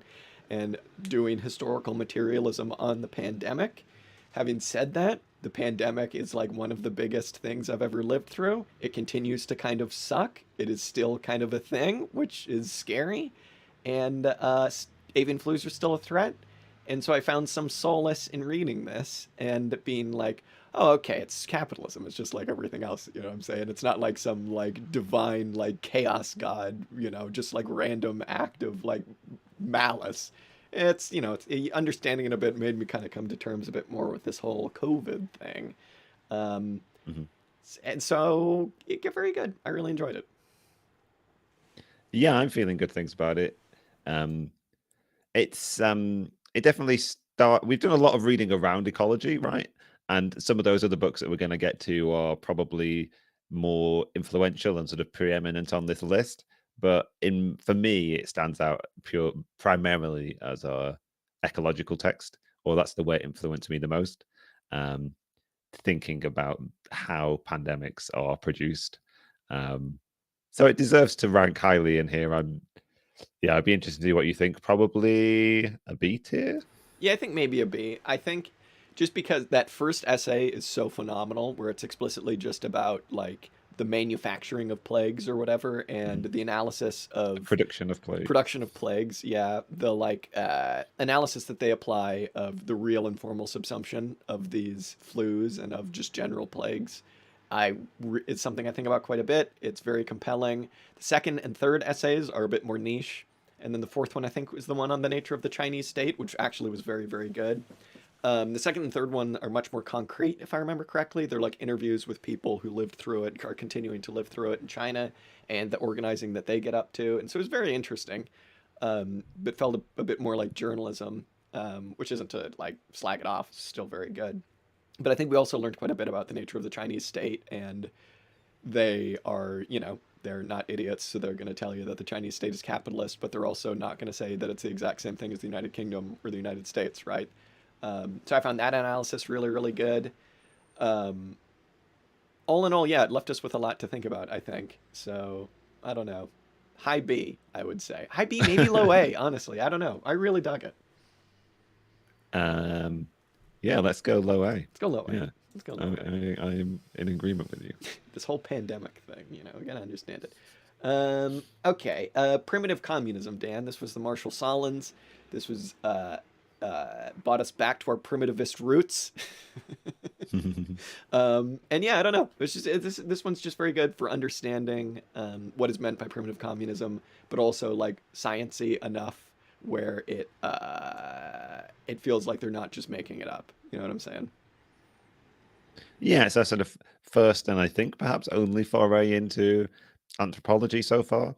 and doing historical materialism on the pandemic. Having said that, the pandemic is like one of the biggest things I've ever lived through. It continues to kind of suck. It is still kind of a thing, which is scary. And avian flus are still a threat. And so I found some solace in reading this and being like, oh, okay, it's capitalism. It's just like everything else. You know what I'm saying? It's not like some like divine, like chaos god, just like random act of like malice. It's understanding it a bit made me kind of come to terms a bit more with this whole COVID thing. Um, Mhm. and so it got very good. I really enjoyed it. Yeah, I'm feeling good things about it. Um, it definitely start. We've done a lot of reading around ecology, right? And some of those other books that we're going to get to are probably more influential and sort of preeminent on this list. But for me, it stands out primarily as a ecological text, or that's the way it influenced me the most. Um, Thinking about how pandemics are produced. Um, so it deserves to rank highly in here. Yeah, I'd be interested to see what you think. Probably a B tier. Yeah, I think maybe a B. I think just because that first essay is so phenomenal, where it's explicitly just about like the manufacturing of plagues or whatever, and Mhm. the analysis The of production of plague. production of plagues. Yeah, the like analysis that they apply of the real informal subsumption of these flus and of just general plagues. It's something I think about quite a bit. It's very compelling. The second and third essays are a bit more niche, and then the fourth one I think was the one on the nature of the Chinese state, which actually was very, very good. The second and third one are much more concrete, if I remember correctly. They're like interviews with people who lived through it, are continuing to live through it in China, and the organizing that they get up to. And so it was very interesting, but felt a bit more like journalism, which isn't to like slag it off. It's still very good. But I think we also learned quite a bit about the nature of the Chinese state, and they are, they're not idiots, so they're going to tell you that the Chinese state is capitalist, but they're also not going to say that it's the exact same thing as the United Kingdom or the United States, right? So I found that analysis really, really good. Um, all in all, yeah, it left us with a lot to think about, I think. So I don't know. High B, I would say. High B, maybe low A, honestly. I don't know. I really dug it. Um, yeah, let's go low A. Let's go low A. Yeah, Let's go low A. I am in agreement with you. This whole pandemic thing, we gotta understand it. Okay, primitive communism, Dan. This was the Marshall Solons. This was brought us back to our primitivist roots. And yeah, I don't know. It's just this one's just very good for understanding what is meant by primitive communism, but also like sciency enough where it feels like they're not just making it up. You know what I'm saying? Yeah, it's a sort of first and I think perhaps only foray into anthropology so far.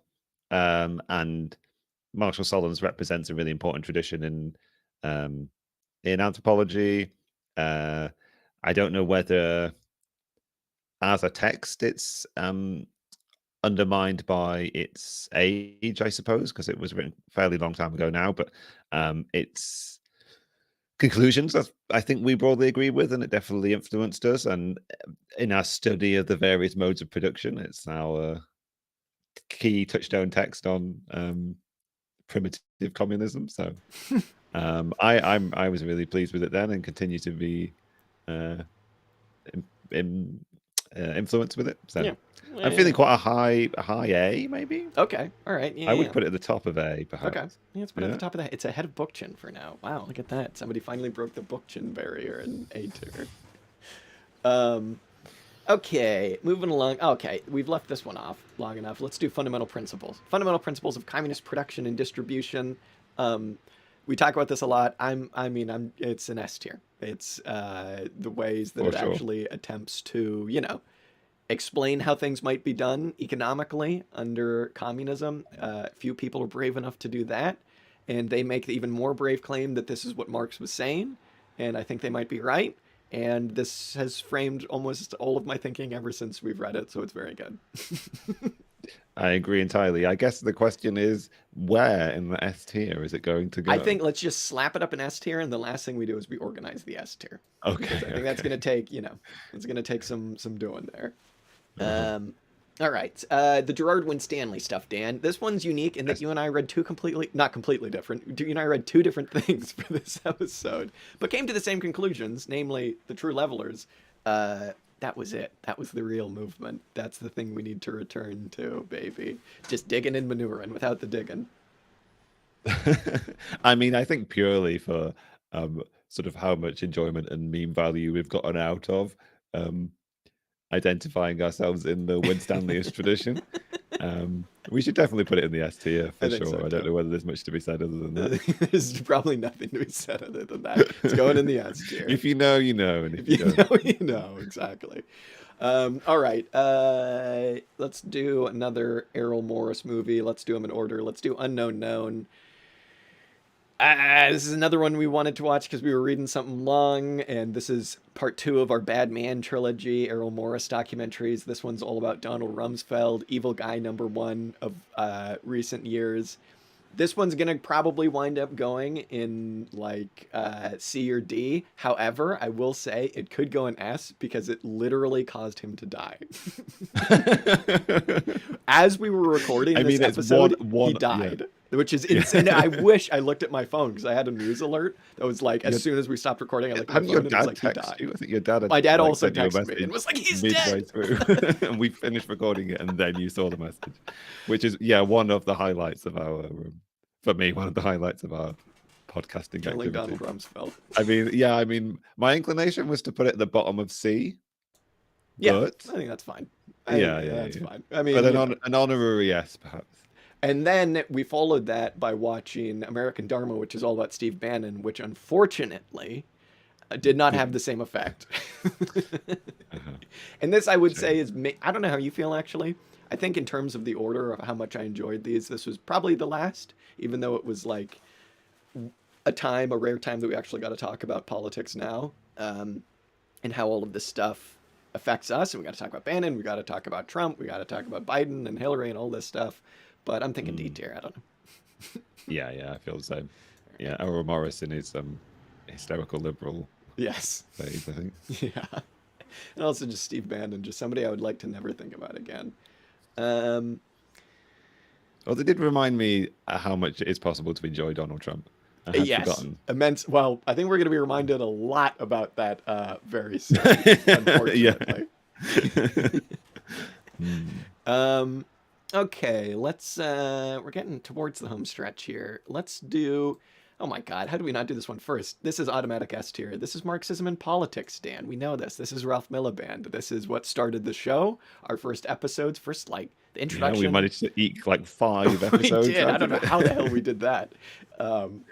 And Marshall Solons represents a really important tradition in anthropology. I don't know whether as a text it's undermined by its age, I suppose, because it was written a fairly long time ago now, but its conclusions I think we broadly agree with, and it definitely influenced us. And in our study of the various modes of production, it's our key touchstone text on primitive communism. So I was really pleased with it then, and continue to be influenced with it. So Yeah. I'm feeling quite a high A, maybe. Okay. All right. Yeah. I would yeah. put it at the top of A, perhaps. Okay. Yeah, it's put at Yeah. the top of that. It's ahead of Bookchin for now. Wow, look at that. Somebody finally broke the Bookchin barrier in A tier. Okay, moving along. Okay, we've left this one off long enough. Let's do fundamental principles. Fundamental principles of communist production and distribution. We talk about this a lot. It's an S tier. It's the ways that For it sure. actually attempts to, explain how things might be done economically under communism. Few people are brave enough to do that, and they make the even more brave claim that this is what Marx was saying, and I think they might be right. And this has framed almost all of my thinking ever since we've read it, so it's very good. I agree entirely. I guess the question is, where in the S tier is it going to go? I think let's just slap it up in S tier, and the last thing we do is we organize the S tier. Okay. Because I think that's going to take, it's going to take some doing there. All right. The Gerard Winstanley stuff, Dan. This one's unique in that you and I read not completely different. You and I read two different things for this episode, but came to the same conclusions, namely the True Levelers. That was it. That was the real movement. That's the thing we need to return to, baby. Just digging and manuring without the digging. I mean, I think purely for sort of how much enjoyment and meme value we've gotten out of identifying ourselves in the Winstanleyist tradition. We should definitely put it in the S tier for sure. So, I don't know whether there's much to be said other than that. There's probably nothing to be said other than that. It's going in the S tier. If you know, you know, and if you don't, know, you know, exactly. All right, let's do another Errol Morris movie. Let's do them in order. Let's do Unknown Known. This is another one we wanted to watch because we were reading something long, and this is part 2 of our Bad Man trilogy, Errol Morris documentaries. This one's all about Donald Rumsfeld, evil guy #1 of recent years. This one's gonna probably wind up going in like C or D. However, I will say it could go in S because it literally caused him to die. As we were recording this episode, he died. Yeah. Which is insane. Yeah. I wish I looked at my phone because I had a news alert that was like, as soon as we stopped recording, I looked at my phone and it was like, he died. I think your dad had, my dad also texted me and was like, he's midway dead. Through. And we finished recording it and then you saw the message, which is, one of the highlights of our, for me, one of the highlights of our podcasting Killing activity. Donald Rumsfeld. I mean, my inclination was to put it at the bottom of C, Yeah, but I think that's fine. yeah, yeah, That's yeah. fine. I But mean, you know. an honorary yes, perhaps. And then we followed that by watching American Dharma, which is all about Steve Bannon, which unfortunately did not have the same effect. Uh-huh. And this, I would Shame. say, is I don't know how you feel actually. I think in terms of the order of how much I enjoyed these, this was probably the last, even though it was like a rare time that we actually got to talk about politics now, and how all of this stuff affects us. And we got to talk about Bannon, we got to talk about Trump, we got to talk about Biden and Hillary and all this stuff. But I'm thinking D Mm. tier. I don't know. Yeah, yeah, I feel the same. Yeah, Errol Morris in his hysterical liberal Yes. phase, I think. Yeah. And also just Steve Bannon, just somebody I would like to never think about again. Um, Well, they did remind me how much it is possible to enjoy Donald Trump. I had yes, forgotten. immense. Well, I think we're going to be reminded a lot about that very soon, Yeah. unfortunately. Hmm. Um, okay, we're getting towards the home stretch here. Let's do, oh my God, how do we not do this one first? This is automatic S tier. This is Marxism and Politics, Dan. We know this. This is Ralph Miliband. This is what started the show. Our first episodes, first, like, the Yeah, we introduction. managed to eke like 5 We episodes did. I out don't of know it. how the hell we did that. Um,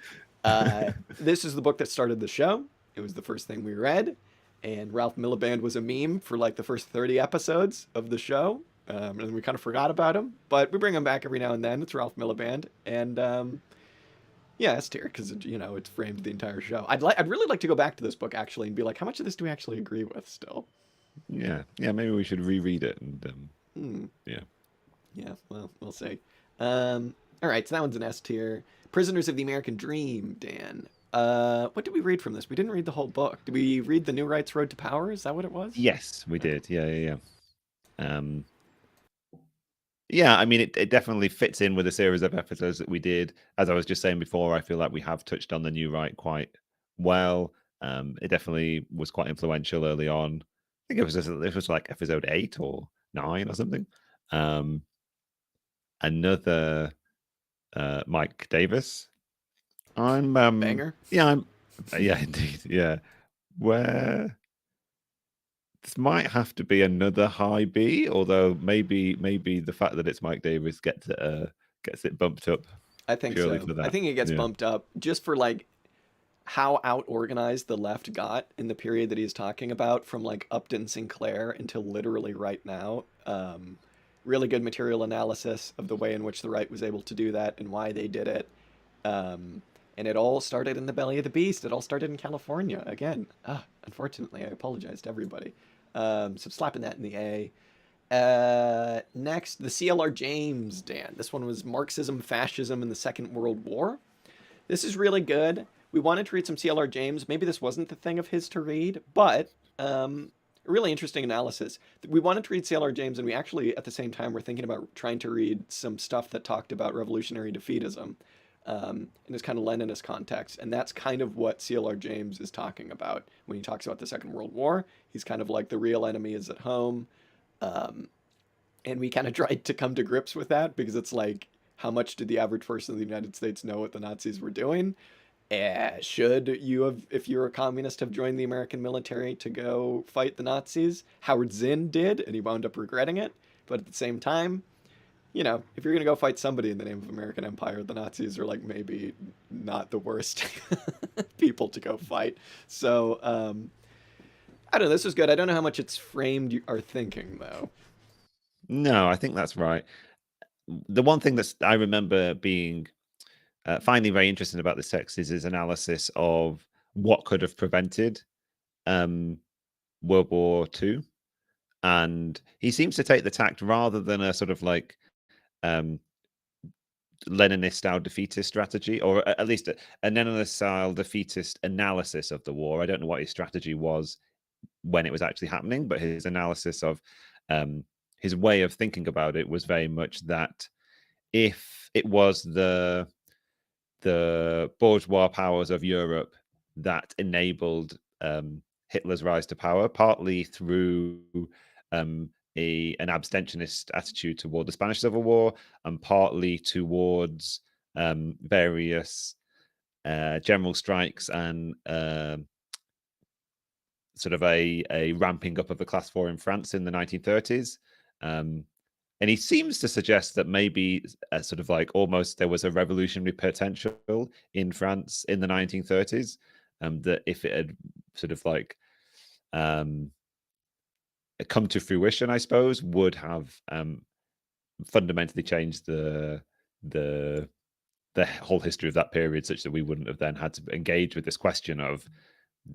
this is the book that started the show. It was the first thing we read. And Ralph Miliband was a meme for like the first 30 episodes of the show. And we kind of forgot about him, but we bring him back every now and then. It's Ralph Miliband. And yeah, S tier because, you know, it's framed the entire show. I'd really like to go back to this book actually and be like, how much of this do we actually agree with still? Yeah, yeah, maybe we should reread it and Hmm. yeah. Yeah, well, we'll see. All right, so that one's an S tier. Prisoners of the American Dream, Dan. What did we read from this? We didn't read the whole book. Did we read The New Rights Road to Power? Is that what it was? Yes, we Okay. did. Yeah, yeah, yeah. Yeah, I mean, it definitely fits in with a series of episodes that we did. As I was just saying before, I feel like we have touched on the New Right quite well. It definitely was quite influential early on. I think it was like episode 8 or 9 or something. Um, Another Mike Davis. I'm Banger. yeah, I'm yeah, indeed. Yeah. Where this might have to be another high B, although maybe the fact that it's Mike Davis gets it bumped up I think purely so. for I that. think it gets Yeah. bumped up just for like how out organized the left got in the period that he's talking about from like Upton Sinclair until literally right now. Really good material analysis of the way in which the right was able to do that and why they did it. And it all started in the belly of the beast. It all started in California. Again, unfortunately, I apologize to everybody. So slapping that in the A. Next, the CLR James, Dan. This one was Marxism, Fascism, in the Second World War. This is really good. We wanted to read some CLR James. Maybe this wasn't the thing of his to read, but really interesting analysis. We wanted to read CLR James, and we actually, at the same time, were thinking about trying to read some stuff that talked about revolutionary defeatism in this kind of Leninist context. And that's kind of what CLR James is talking about when he talks about the Second World War. He's kind of like the real enemy is at home. Um, and we kind of tried to come to grips with that because it's like, how much did the average person in the United States know what the Nazis were doing? Should you have, if you're a communist, have joined the American military to go fight the Nazis? Howard Zinn did, and he wound up regretting it. But at the same time, you know, if you're going to go fight somebody in the name of American empire, the Nazis are like maybe not the worst people to go fight. So, I don't know. This was good. I don't know how much it's framed our thinking, though. No, I think that's right. The one thing that I remember being finding very interesting about this text is his analysis of what could have prevented um, World War II. And he seems to take the tact rather than a sort of like um, Leninist style defeatist strategy, or at least a Leninist style defeatist analysis of the war. I don't know what his strategy was when it was actually happening, but his analysis of um, his way of thinking about it was very much that if it was the bourgeois powers of Europe that enabled Hitler's rise to power, partly through an abstentionist attitude toward the Spanish Civil War, and partly towards various general strikes and sort of a ramping up of the class war in France in the 1930s. And he seems to suggest that maybe sort of like almost there was a revolutionary potential in France in the 1930s. That if it had sort of like come to fruition, I suppose, would have fundamentally changed the whole history of that period, such that we wouldn't have then had to engage with this question of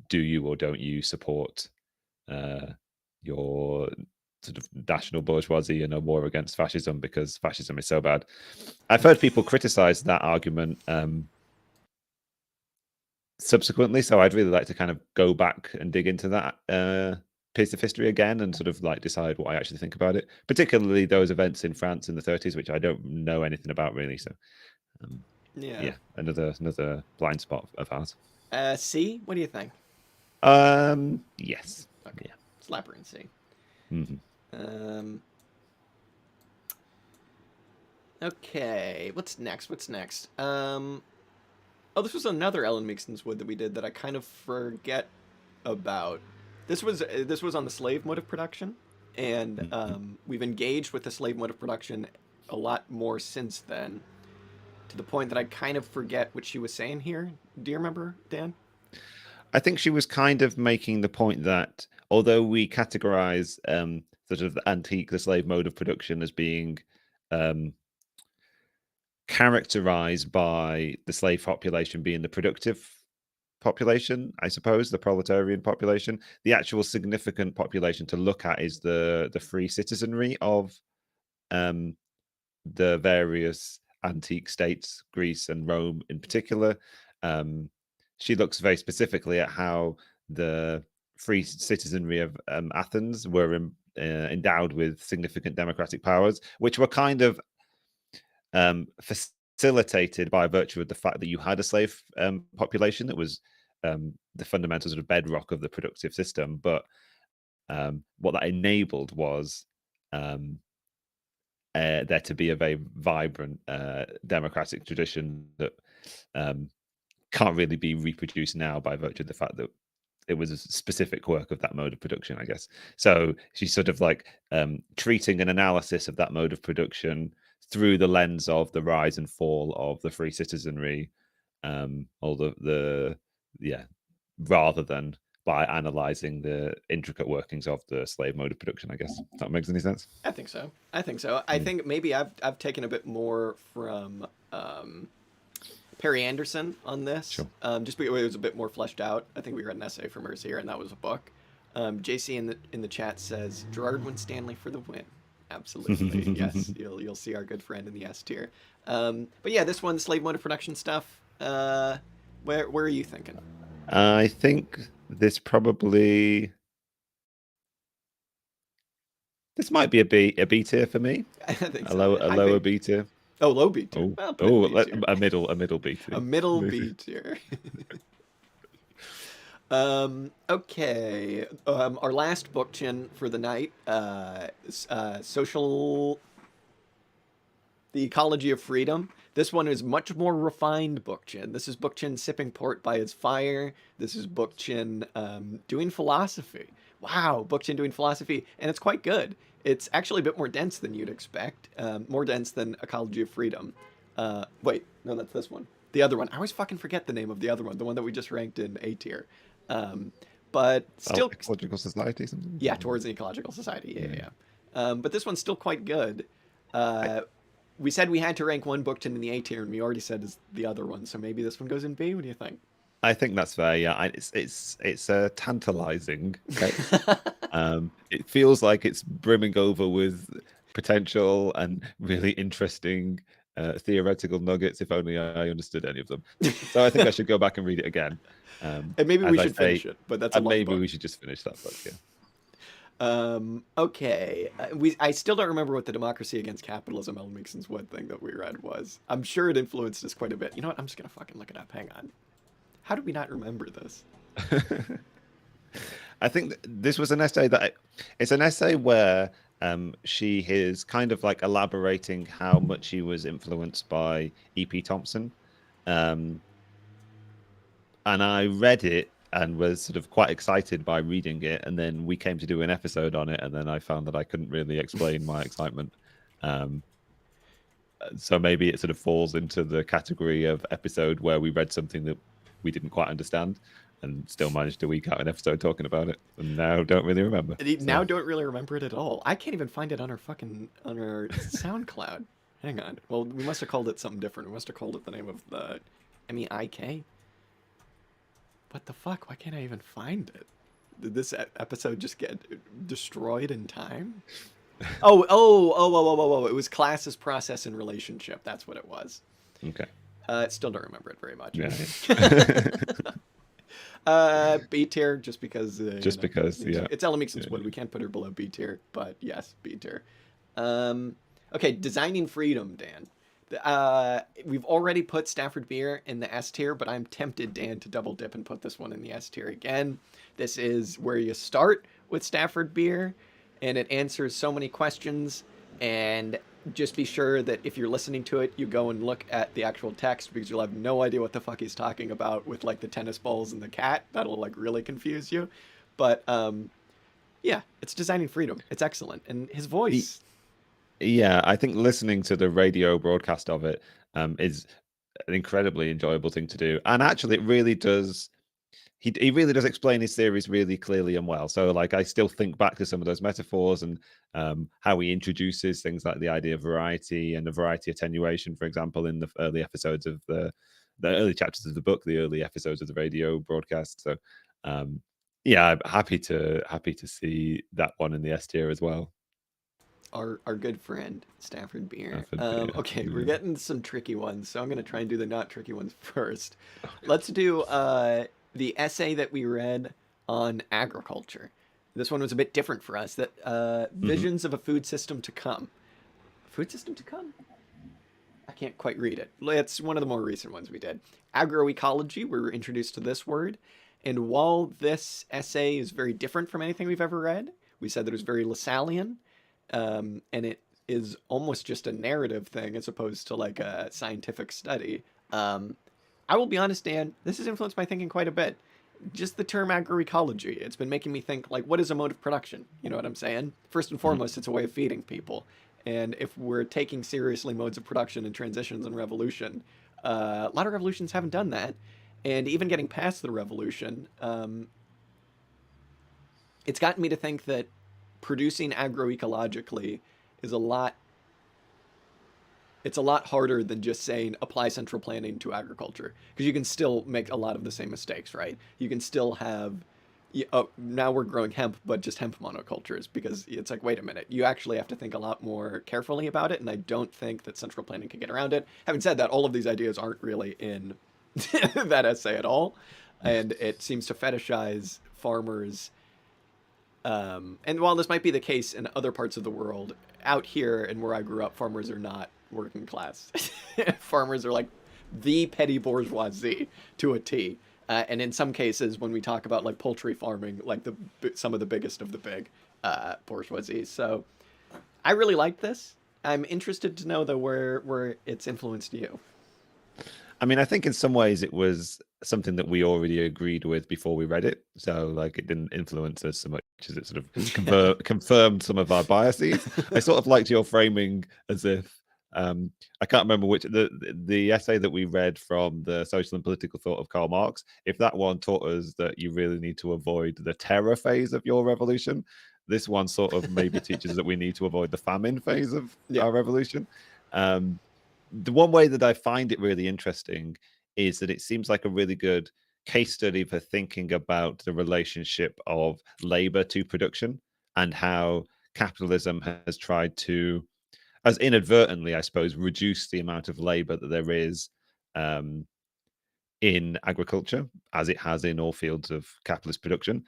do you or don't you support your sort of national bourgeoisie in a war against fascism because fascism is so bad. I've heard people criticize that argument subsequently, so I'd really like to kind of go back and dig into that piece of history again and sort of like decide what I actually think about it, particularly those events in France in the 30s, which I don't know anything about really. So yeah, another blind spot of ours. C, what do you think? Yes. Okay. Yeah. Slapper and C. Mm-hmm. Okay, what's next? Oh, this was another Ellen Meakson's Wood that we did that I kind of forget about. This was on the slave mode of production, and we've engaged with the slave mode of production a lot more since then, to the point that I kind of forget what she was saying here. Do you remember, Dan? I think she was kind of making the point that although we categorize sort of the antique, the slave mode of production as being characterized by the slave population being the productive population, I suppose, the proletarian population, the actual significant population to look at is the free citizenry of the various antique states, Greece and Rome in particular. She looks very specifically at how the free citizenry of Athens were endowed with significant democratic powers, which were kind of facilitated by virtue of the fact that you had a slave population that was the fundamental sort of bedrock of the productive system. But what that enabled was there to be a very vibrant democratic tradition that can't really be reproduced now by virtue of the fact that it was a specific work of that mode of production, I guess. So she's sort of like treating an analysis of that mode of production through the lens of the rise and fall of the free citizenry, or rather than by analyzing the intricate workings of the slave mode of production, I guess. If that makes any sense? I think so. I think maybe I've taken a bit more from Perry Anderson on this, Sure. Just because it was a bit more fleshed out. I think we read an essay from hers here, and that was a book. JC in the chat says Gerard Winstanley for the win. Absolutely, yes. You'll see our good friend in the S tier. But yeah, this one, slave mode of production stuff. Where are you thinking? I think this might be a B tier for me. I think a lower B tier. Oh, low B tier. A middle B tier. A middle B tier. Okay. Our last book chin for the night. The Ecology of Freedom. This one is much more refined Bookchin. This is Bookchin sipping port by his fire. This is Bookchin doing philosophy. Wow, Bookchin doing philosophy, and it's quite good. It's actually a bit more dense than you'd expect. More dense than Ecology of Freedom. Wait, no, that's this one. The other one. I always fucking forget the name of the other one. The one that we just ranked in A tier. But still... Ecological Society, something? Yeah, Towards the Ecological Society. Yeah. But this one's still quite good. We said we had to rank one Bookchin in the A tier, and we already said is the other one. So maybe this one goes in B. What do you think? I think that's fair. Yeah, it's tantalizing. It feels like it's brimming over with potential and really interesting theoretical nuggets. If only I understood any of them. So I think I should go back and read it again. And maybe we should finish it. But that's a long maybe book. We should just finish that book. Yeah. Okay. I still don't remember what the Democracy Against Capitalism, Ellen Meakson's Wood thing that we read was. I'm sure it influenced us quite a bit. You know what? I'm just gonna fucking look it up. Hang on. How did we not remember this? I think this was an essay it's an essay where she is kind of like elaborating how much she was influenced by E.P. Thompson. And I read it and was sort of quite excited by reading it. And then we came to do an episode on it, and then I found that I couldn't really explain my excitement. So maybe it sort of falls into the category of episode where we read something that we didn't quite understand and still managed to eke out an episode talking about it, and now don't really remember. Now don't really remember it at all. I can't even find it on our SoundCloud. Hang on. Well, we must have called it something different. We must have called it the name of the MEIK. What the fuck? Why can't I even find it? Did this episode just get destroyed in time? Oh! It was classes, process, and relationship. That's what it was. Okay. Still don't remember it very much. Yeah. B tier, just because. Because, yeah. It's Ella Meeks and Wood. We can't put her below B tier, but yes, B tier. Okay, Designing Freedom, Dan. We've already put Stafford Beer in the S tier, but I'm tempted, Dan, to double dip and put this one in the S tier again. This is where you start with Stafford Beer, and it answers so many questions. And just be sure that if you're listening to it, you go and look at the actual text, because you'll have no idea what the fuck he's talking about with like the tennis balls and the cat. That'll like really confuse you. But yeah, it's Designing Freedom. It's excellent, and his voice. Yeah, I think listening to the radio broadcast of it is an incredibly enjoyable thing to do, and actually, it really does. He really does explain his theories really clearly and well. So, like, I still think back to some of those metaphors and how he introduces things like the idea of variety and the variety attenuation, for example, in the early episodes of the early chapters of the book, the early episodes of the radio broadcast. So, yeah, I'm happy to see that one in the S tier as well. Our good friend Stafford Beer. Stafford Beer, Okay, yeah. we're getting some tricky ones, so I'm gonna try and do the not tricky ones first. Let's do the essay that we read on agriculture. This one was a bit different for us. That visions of a food system to come. Food system to come? I can't quite read it. It's one of the more recent ones we did. Agroecology. We were introduced to this word, and while this essay is very different from anything we've ever read, we said that it was very Lassallean. And it is almost just a narrative thing as opposed to like a scientific study. I will be honest, Dan, this has influenced my thinking quite a bit. Just the term agroecology, it's been making me think, like, what is a mode of production? You know what I'm saying? First and foremost, it's a way of feeding people. And if we're taking seriously modes of production and transitions and revolution, a lot of revolutions haven't done that. And even getting past the revolution, it's gotten me to think that producing agroecologically is a lot harder than just saying apply central planning to agriculture, because you can still make a lot of the same mistakes, right? You can still have now we're growing hemp, but just hemp monocultures, because it's like, wait a minute, you actually have to think a lot more carefully about it, and I don't think that central planning can get around it. Having said that, all of these ideas aren't really in that essay at all, and it seems to fetishize farmers. And while this might be the case in other parts of the world, out here and where I grew up, farmers are not working class. Farmers are like the petty bourgeoisie to a T. And in some cases, when we talk about like poultry farming, like some of the biggest of the big bourgeoisie. So I really like this. I'm interested to know though where it's influenced you. I mean, I think in some ways it was something that we already agreed with before we read it. So, like, it didn't influence us so much as it sort of confirmed some of our biases. I sort of liked your framing as if, I can't remember which, the essay that we read from the Social and Political Thought of Karl Marx, if that one taught us that you really need to avoid the terror phase of your revolution, this one sort of maybe teaches that we need to avoid the famine phase of our revolution. The one way that I find it really interesting is that it seems like a really good case study for thinking about the relationship of labor to production and how capitalism has tried to, as inadvertently, I suppose, reduce the amount of labor that there is in agriculture, as it has in all fields of capitalist production.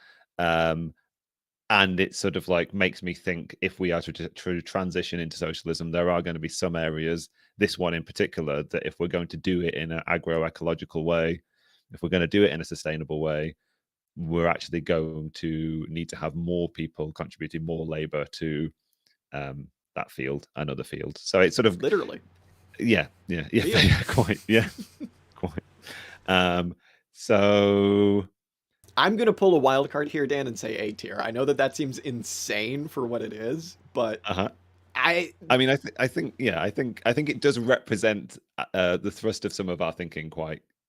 And it sort of like makes me think, if we are to transition into socialism, there are going to be some areas, this one in particular, that if we're going to do it in an agroecological way, if we're going to do it in a sustainable way, we're actually going to need to have more people contributing more labor to that field and other fields. So it's sort of literally, yeah, quite, yeah, quite. So I'm gonna pull a wild card here, Dan, and say A tier. I know that that seems insane for what it is, but Uh-huh. I I mean, I think it does represent the thrust of some of our thinking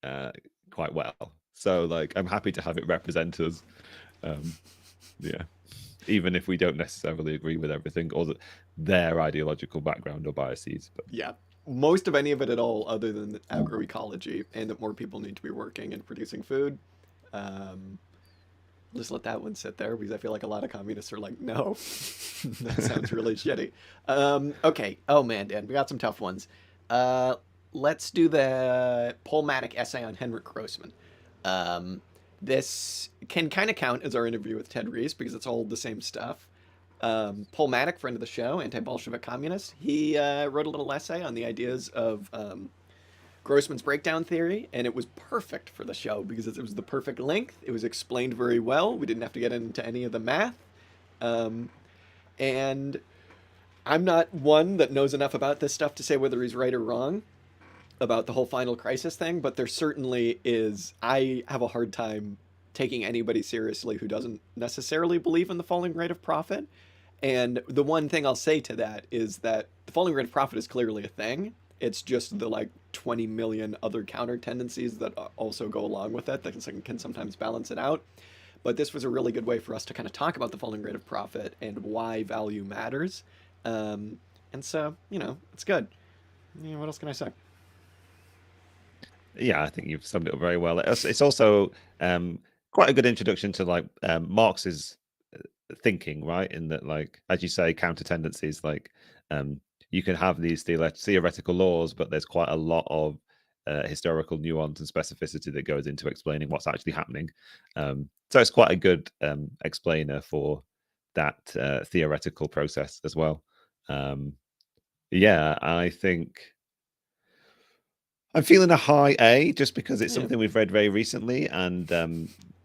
uh, quite well. So, like, I'm happy to have it represent us. Um, yeah, even if we don't necessarily agree with everything or their ideological background or biases. But yeah, most of any of it at all, other than agroecology and that more people need to be working and producing food. Um, just let that one sit there because I feel like a lot of communists are like, no, that sounds really shitty. Okay. Oh man, Dan, we got some tough ones. Uh, let's do the Polmatic essay on Henrik Grossman. Um, this can kind of count as our interview with Ted Reese because it's all the same stuff. Polmatic, friend of the show, anti-Bolshevik communist, he wrote a little essay on the ideas of Grossman's breakdown theory, and it was perfect for the show because it was the perfect length. It was explained very well. We didn't have to get into any of the math. Um, and I'm not one that knows enough about this stuff to say whether he's right or wrong about the whole final crisis thing, but there certainly is. I have a hard time taking anybody seriously who doesn't necessarily believe in the falling rate of profit. And the one thing I'll say to that is that the falling rate of profit is clearly a thing. It's just the like 20 million other counter tendencies that also go along with it that can sometimes balance it out. But this was a really good way for us to kind of talk about the falling rate of profit and why value matters. Um, and so, it's good. What else can I say? yeah, I think you've summed it up very well. It's also quite a good introduction to like Marx's thinking, right? In that, like, as you say, counter tendencies, like you can have these theoretical laws, but there's quite a lot of historical nuance and specificity that goes into explaining what's actually happening. So it's quite a good explainer for that theoretical process as well. Yeah, I think I'm feeling a high A just because it's Yeah, something we've read very recently and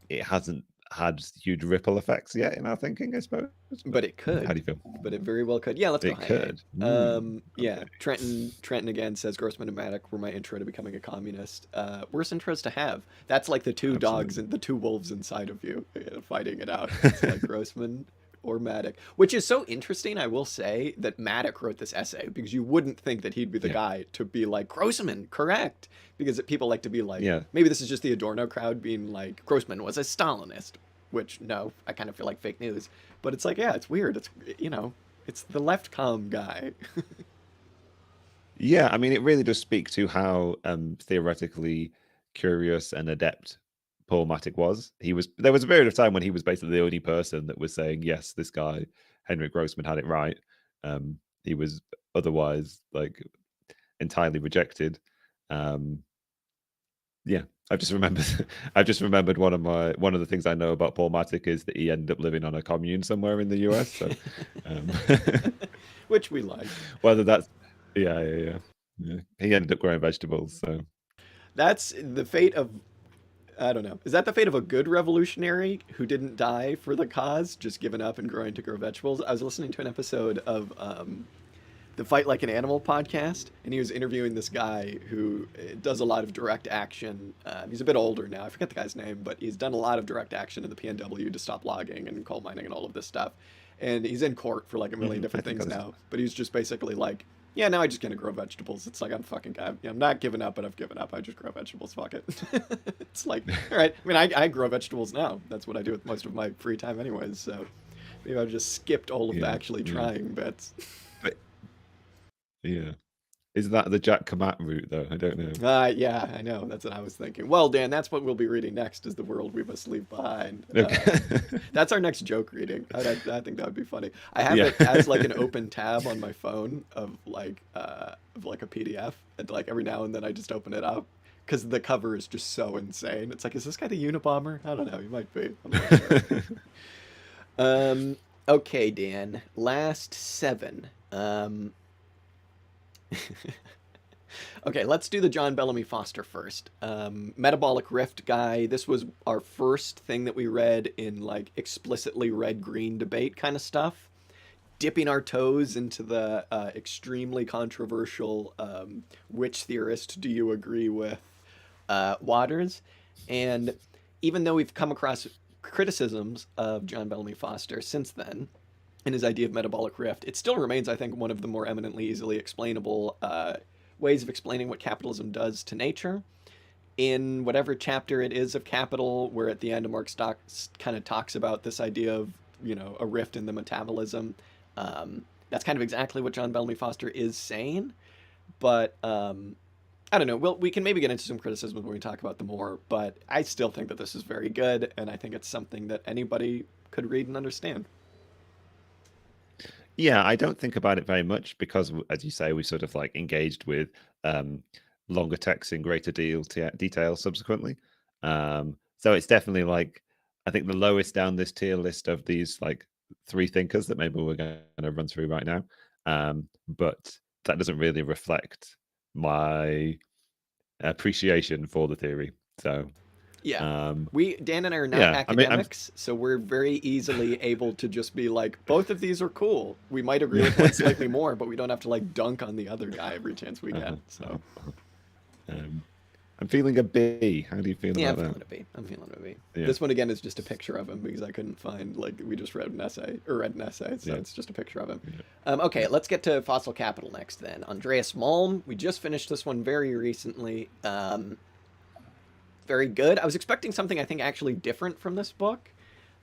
it hasn't had huge ripple effects yet in our thinking, I suppose. But but it how could. do you feel? But it very well could. Yeah, let's go It high could. A. Yeah, Okay. Trenton again says Grossman and Maddock were my intro to becoming a communist. Worst intros to have. That's like the two dogs Absolutely. and the two wolves inside of you fighting it out. It's like Grossman or Maddock, which is so interesting. I will say that Maddock wrote this essay because you wouldn't think that he'd be the Yeah. guy to be like Grossman, correct? Because people like to be like, Yeah. maybe this is just the Adorno crowd being like Grossman was a Stalinist, which no, I kind of feel like fake news. But it's like, yeah, it's weird. It's the left com guy. Yeah. I mean, it really does speak to how theoretically curious and adept Paul Matic was. There was a period of time when he was basically the only person that was saying, yes, this guy, Henrik Grossman, had it right. He was otherwise like entirely rejected. Um, Yeah, I've just remembered. I've just remembered one of the things I know about Paul Matic is that he ended up living on a commune somewhere in the US. So, um, Which we like. whether that's yeah, he ended up growing vegetables. So That's the fate of, I don't know. Is that the fate of a good revolutionary who didn't die for the cause, just giving up and growing to grow vegetables? I was listening to an episode of the Fight Like an Animal podcast, and he was interviewing this guy who does a lot of direct action. He's a bit older now. I forget the guy's name, but he's done a lot of direct action in the PNW to stop logging and coal mining and all of this stuff. And he's in court for like a million I different think things I was, now. But he's just basically like, yeah, now I just gonna grow vegetables. It's like I'm not giving up, but I've given up. I just grow vegetables. Fuck it. It's like, all right. I mean, I grow vegetables now. That's what I do with most of my free time, anyways. So maybe I've just skipped all of the yeah, actually yeah, trying bits. but yeah. Is that the Jack Kamat route though? I don't know. Yeah, I know. That's what I was thinking. Well, Dan, that's what we'll be reading next is The World We Must Leave Behind. Okay. That's our next joke reading. I think that would be funny. I have Yeah. it as like an open tab on my phone of like a PDF, and like every now and then I just open it up because the cover is just so insane. It's like, is this guy the Unabomber? I don't know. He might be. I'm not sure. Um, okay, Dan. Last seven. Okay, let's do the John Bellamy Foster first. Metabolic Rift guy. This was our first thing that we read in like explicitly red green debate kind of stuff. Dipping our toes into the extremely controversial which theorist do you agree with waters. And even though we've come across criticisms of John Bellamy Foster since then and his idea of metabolic rift, it still remains, I think, one of the more eminently easily explainable ways of explaining what capitalism does to nature. In whatever chapter it is of Capital, where at the end Marx kind of talks about this idea of, a rift in the metabolism, that's kind of exactly what John Bellamy Foster is saying. But I don't know. We can maybe get into some criticism when we talk about them more, but I still think that this is very good, and I think it's something that anybody could read and understand. Yeah, I don't think about it very much because, as you say, we sort of like engaged with longer texts in greater detail subsequently. So it's definitely like, I think the lowest down this tier list of these like three thinkers that maybe we're going to run through right now. But that doesn't really reflect my appreciation for the theory. So Yeah. um, Dan and I are not yeah, I mean, academics, so we're very easily able to just be like, both of these are cool. We might agree with one slightly more, but we don't have to like dunk on the other guy every chance we get. So I'm feeling a B. How do you feel yeah, about I'm that? feeling a B. Yeah. This one again is just a picture of him because I couldn't find, like, we just read an essay, so it's just a picture of him. Okay, let's get to Fossil Capital next then. Andreas Malm, we just finished this one very recently. Very good. I was expecting something I think actually different from this book.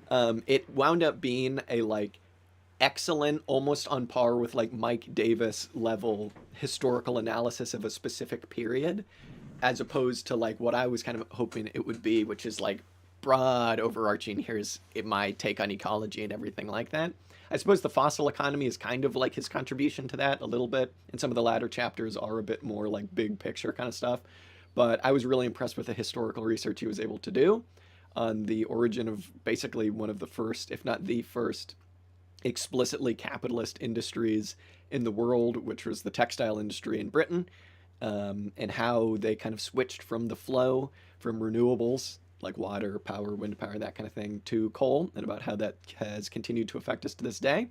It wound up being a like excellent, almost on par with like Mike Davis level historical analysis of a specific period, as opposed to like what I was kind of hoping it would be, which is like broad, overarching. Here's my take on ecology and everything like that. I suppose the fossil economy is kind of like his contribution to that a little bit, and some of the latter chapters are a bit more like big picture kind of stuff. But I was really impressed with the historical research he was able to do on the origin of basically one of the first, if not the first, explicitly capitalist industries in the world, which was the textile industry in Britain, and how they kind of switched from the flow from renewables like water, power, wind power, that kind of thing, to coal, and about how that has continued to affect us to this day,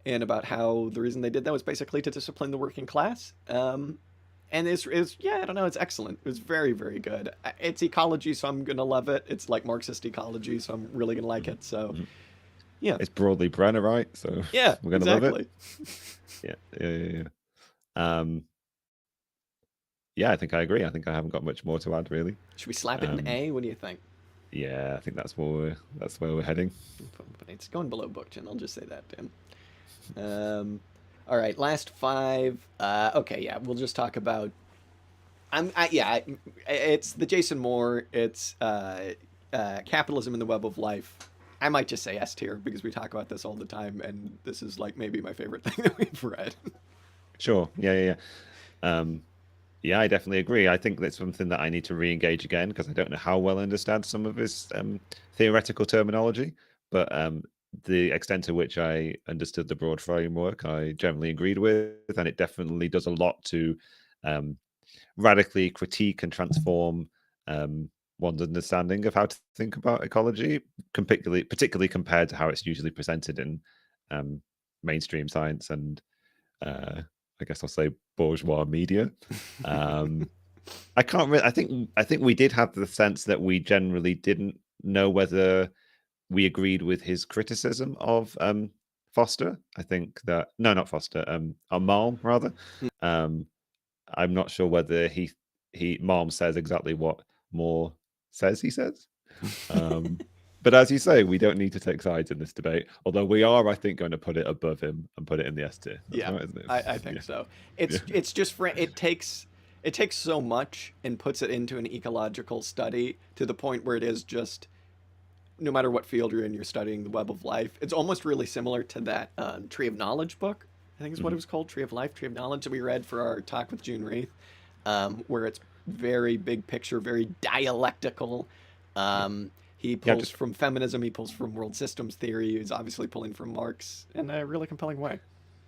and about how the reason they did that was basically to discipline the working class. And yeah, I don't know, it's excellent. It was very, very good. It's ecology, so I'm gonna love it. It's like Marxist ecology, so I'm really gonna like it. So yeah, it's broadly Brennerite, so yeah, we're gonna love exactly. it. Yeah. Yeah, I think I agree. I think I haven't got much more to add, really. Should we slap it in A? What do you think? Yeah, I think that's where we're heading. It's going below Bookchin. I'll just say that, Tim. All right, last five. Okay, yeah, we'll just talk about. It's the Jason Moore. It's Capitalism in the Web of Life. I might just say S tier because we talk about this all the time, and this is like maybe my favorite thing that we've read. Sure. Yeah. Yeah, I definitely agree. I think that's something that I need to re-engage again because I don't know how well I understand some of his theoretical terminology, but the extent to which I understood the broad framework, I generally agreed with, and it definitely does a lot to radically critique and transform one's understanding of how to think about ecology, particularly compared to how it's usually presented in mainstream science and I guess I'll say bourgeois media. I can't really. I think we did have the sense that we generally didn't know whether we agreed with his criticism of Foster. I think that no, not Foster. Malm rather. I'm not sure whether Malm says exactly what Moore says he says. But as you say, we don't need to take sides in this debate. Although we are, I think, going to put it above him and put it in the S tier. Yeah, right, isn't it? I think so. It's just it takes so much and puts it into an ecological study to the point where it is just, no matter what field you're in, you're studying the web of life. It's almost really similar to that Tree of Knowledge book, I think is what it was called, Tree of Life, Tree of Knowledge, that we read for our talk with June Wraith, where it's very big picture, very dialectical. He pulls from feminism, he pulls from world systems theory, he's obviously pulling from Marx in a really compelling way.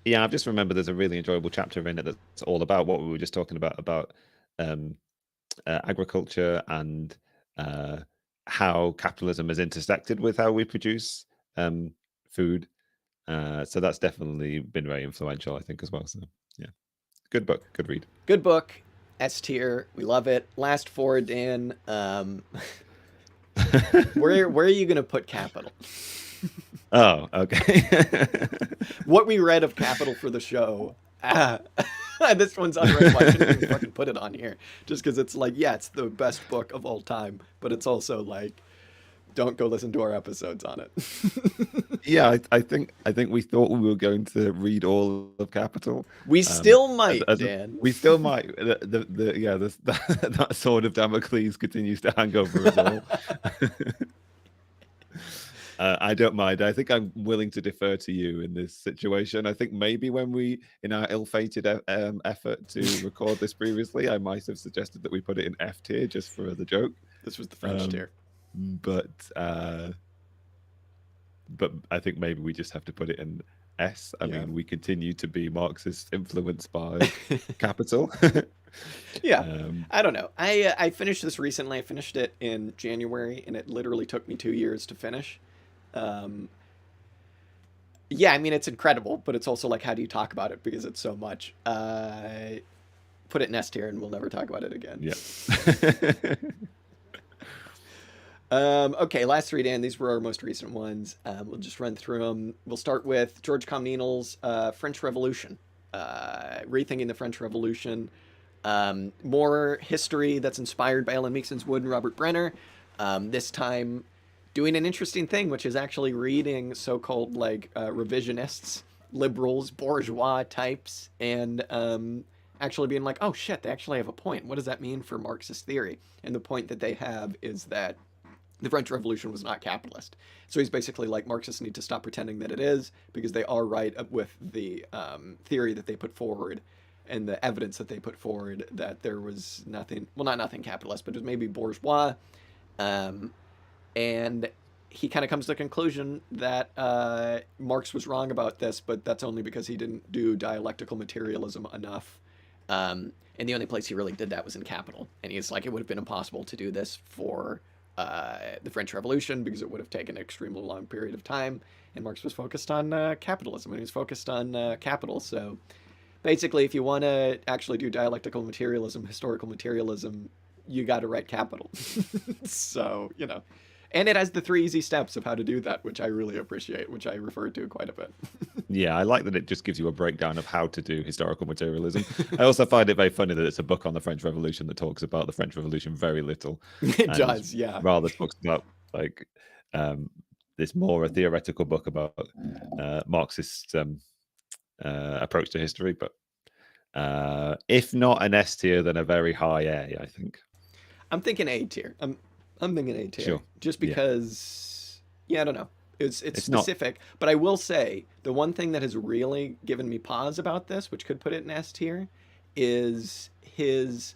Yeah, I've just remembered there's a really enjoyable chapter in it that's all about what we were just talking about agriculture and how capitalism is intersected with how we produce food. So that's definitely been very influential, I think, as well. So yeah, good book, good read. Good book, S tier, we love it. Last four, Dan. Where are you gonna put Capital? Oh, okay. What we read of Capital for the show. This one's unread. I shouldn't even fucking put it on here, just because it's like, yeah, it's the best book of all time, but it's also like, don't go listen to our episodes on it. Yeah, I think we thought we were going to read all of Capital. We still might, as Dan. we still might. That sword of Damocles continues to hang over us all. I don't mind. I think I'm willing to defer to you in this situation. I think maybe when we, in our ill-fated effort to record this previously, I might have suggested that we put it in F tier just for the joke. This was the French tier. But I think maybe we just have to put it in S. I mean, we continue to be Marxist influenced by Capital. Yeah, I don't know. I finished this recently. I finished it in January, and it literally took me 2 years to finish. Yeah, I mean, it's incredible, but it's also like, how do you talk about it because it's so much? Put it in S tier, and we'll never talk about it again. Yeah. Okay, last three, Dan. These were our most recent ones. We'll just run through them. We'll start with George Comnenal's French Revolution. Rethinking the French Revolution. More history that's inspired by Ellen Meakson's Wood and Robert Brenner. This time doing an interesting thing, which is actually reading so-called like revisionists, liberals, bourgeois types, and actually being like, oh shit, they actually have a point. What does that mean for Marxist theory? And the point that they have is that the French Revolution was not capitalist. So he's basically like, Marxists need to stop pretending that it is, because they are right with the theory that they put forward and the evidence that they put forward that there was nothing, well, not nothing capitalist, but it was maybe bourgeois. And he kind of comes to the conclusion that Marx was wrong about this, but that's only because he didn't do dialectical materialism enough. And the only place he really did that was in Capital. And he's like, it would have been impossible to do this for the French Revolution because it would have taken an extremely long period of time. And Marx was focused on capitalism, and he was focused on capital. So basically, if you want to actually do dialectical materialism, historical materialism, you got to write Capital. So, you know. And it has the 3 easy steps of how to do that, which I really appreciate, which I refer to quite a bit. Yeah, I like that it just gives you a breakdown of how to do historical materialism. I also find it very funny that it's a book on the French Revolution that talks about the French Revolution very little. It does, yeah. Rather talks about like this more a theoretical book about Marxist approach to history. But if not an S tier, then a very high A, I think. I'm thinking A tier. I'm thinking A tier. Sure. Just because, yeah, I don't know. It's specific, not... but I will say the one thing that has really given me pause about this, which could put it in S tier, is his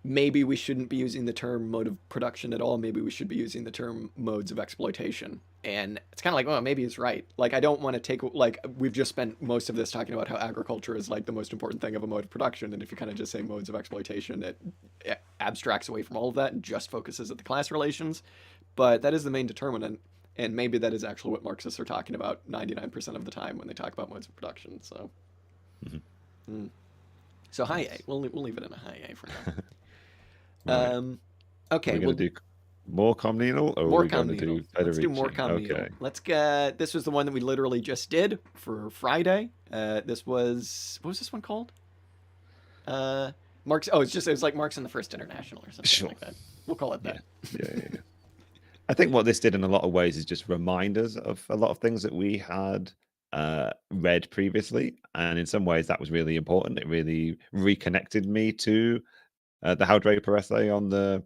maybe we shouldn't be using the term mode of production at all. Maybe we should be using the term modes of exploitation. And it's kind of like, well, maybe he's right. Like, I don't want to take, like, we've just spent most of this talking about how agriculture is like the most important thing of a mode of production. And if you kind of just say modes of exploitation, it abstracts away from all of that and just focuses at the class relations. But that is the main determinant. And maybe that is actually what Marxists are talking about 99% of the time when they talk about modes of production. So, So high A. We'll leave it in a high A for now. Right. Okay. We'll do more Comnenal, or more are we going to do Federici? Let's do more Comnenal. Okay. Let's get. This was the one that we literally just did for Friday. This was, what was this one called? Marx. Oh, it was like Marx in the First International or something like that. We'll call it that. Yeah. I think what this did in a lot of ways is just remind us of a lot of things that we had read previously, and in some ways that was really important. It really reconnected me to the Hal Draper essay on the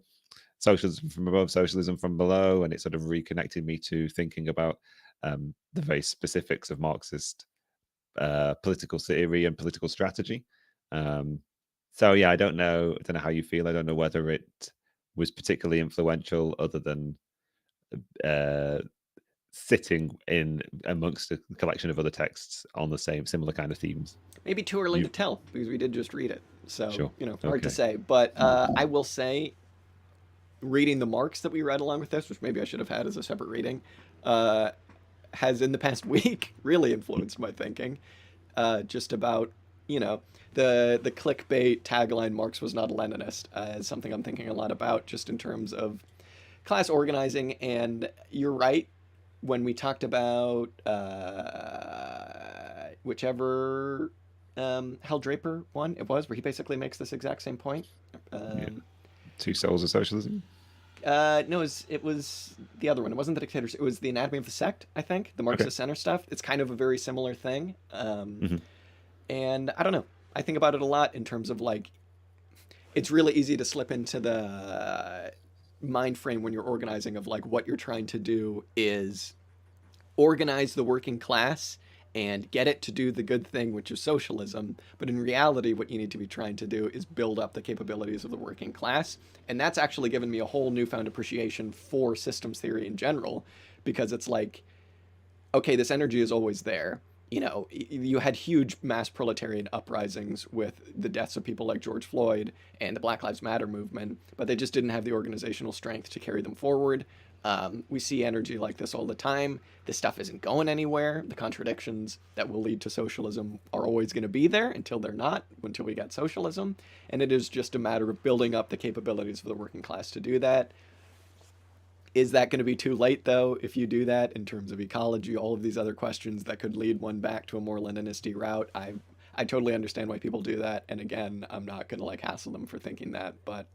socialism from above, socialism from below, and it sort of reconnected me to thinking about the very specifics of Marxist political theory and political strategy. So yeah, I don't know how you feel. I don't know whether it was particularly influential, other than sitting in amongst a collection of other texts on the similar kind of themes. Maybe too early to tell because we did just read it, so Sure. Hard to say. But I will say, reading the Marx that we read along with this, which maybe I should have had as a separate reading, has in the past week really influenced my thinking, just about you know, the clickbait tagline "Marx was not a Leninist" is something I'm thinking a lot about, just in terms of class organizing. And you're right, when we talked about whichever Hal Draper one it was, where he basically makes this exact same point. Yeah. Um, Two Souls of Socialism. no, it was the other one. It wasn't the Dictators. It was the Anatomy of the Sect. I think the Okay. Marxist Center stuff. It's kind of a very similar thing. Hmm. And I don't know. I think about it a lot in terms of like, it's really easy to slip into the mind frame when you're organizing of like what you're trying to do is organize the working class and get it to do the good thing, which is socialism. But in reality, what you need to be trying to do is build up the capabilities of the working class. And that's actually given me a whole newfound appreciation for systems theory in general, because it's like, okay, this energy is always there. You know, you had huge mass proletarian uprisings with the deaths of people like George Floyd and the Black Lives Matter movement, but they just didn't have the organizational strength to carry them forward. We see energy like this all the time. This stuff isn't going anywhere. The contradictions that will lead to socialism are always going to be there until they're not, until we get socialism. And it is just a matter of building up the capabilities of the working class to do that. Is that going to be too late, though, if you do that in terms of ecology, all of these other questions that could lead one back to a more Leninisty route? I totally understand why people do that, and again, I'm not going to like hassle them for thinking that, but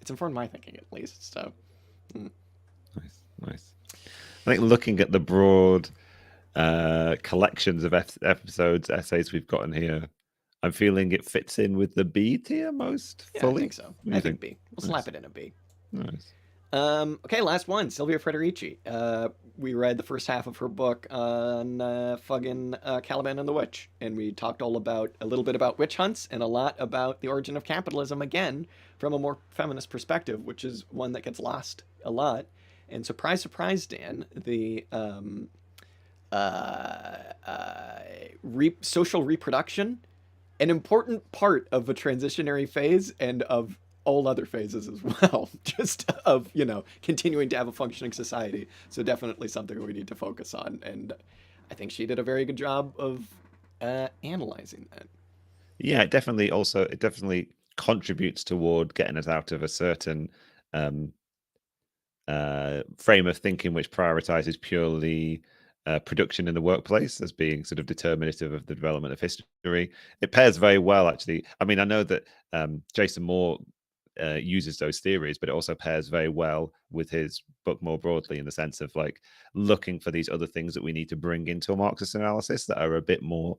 it's informed my thinking at least. So, Nice, nice. I think looking at the broad collections of episodes, essays we've got in here, I'm feeling it fits in with the B tier most yeah, fully. I think so. What do I you think B. We'll slap Nice. it in a B. Nice. Okay, last one. Silvia Federici. We read the first half of her book on fucking Caliban and the Witch, and we talked all about a little bit about witch hunts and a lot about the origin of capitalism, again from a more feminist perspective, which is one that gets lost a lot. And surprise, surprise, Dan, the social reproduction, an important part of a transitionary phase and of all other phases as well, just of, continuing to have a functioning society. So definitely something we need to focus on. And I think she did a very good job of analyzing that. Yeah, it definitely contributes toward getting us out of a certain frame of thinking which prioritizes purely production in the workplace as being sort of determinative of the development of history. It pairs very well, actually. I mean, I know that Jason Moore uses those theories, but it also pairs very well with his book more broadly, in the sense of like looking for these other things that we need to bring into a Marxist analysis that are a bit more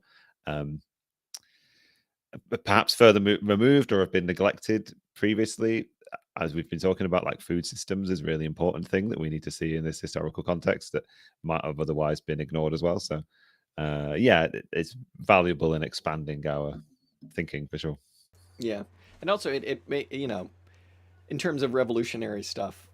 perhaps further removed or have been neglected previously. As we've been talking about, like food systems is a really important thing that we need to see in this historical context that might have otherwise been ignored as well. So yeah, it's valuable in expanding our thinking for sure. Yeah. And also it may, in terms of revolutionary stuff,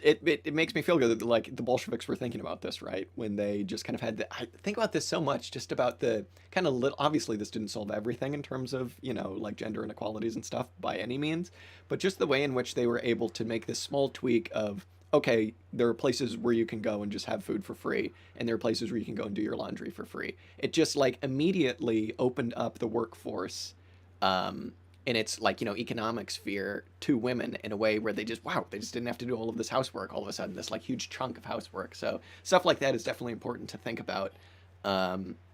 it makes me feel good that like the Bolsheviks were thinking about this, right? When they just kind of had I think about this so much, just about the kind of little, obviously this didn't solve everything in terms of, like gender inequalities and stuff by any means, but just the way in which they were able to make this small tweak of, okay, there are places where you can go and just have food for free, and there are places where you can go and do your laundry for free. It just like immediately opened up the workforce in its like economic sphere to women in a way where they just didn't have to do all of this housework all of a sudden, this like huge chunk of housework. So stuff like that is definitely important to think about,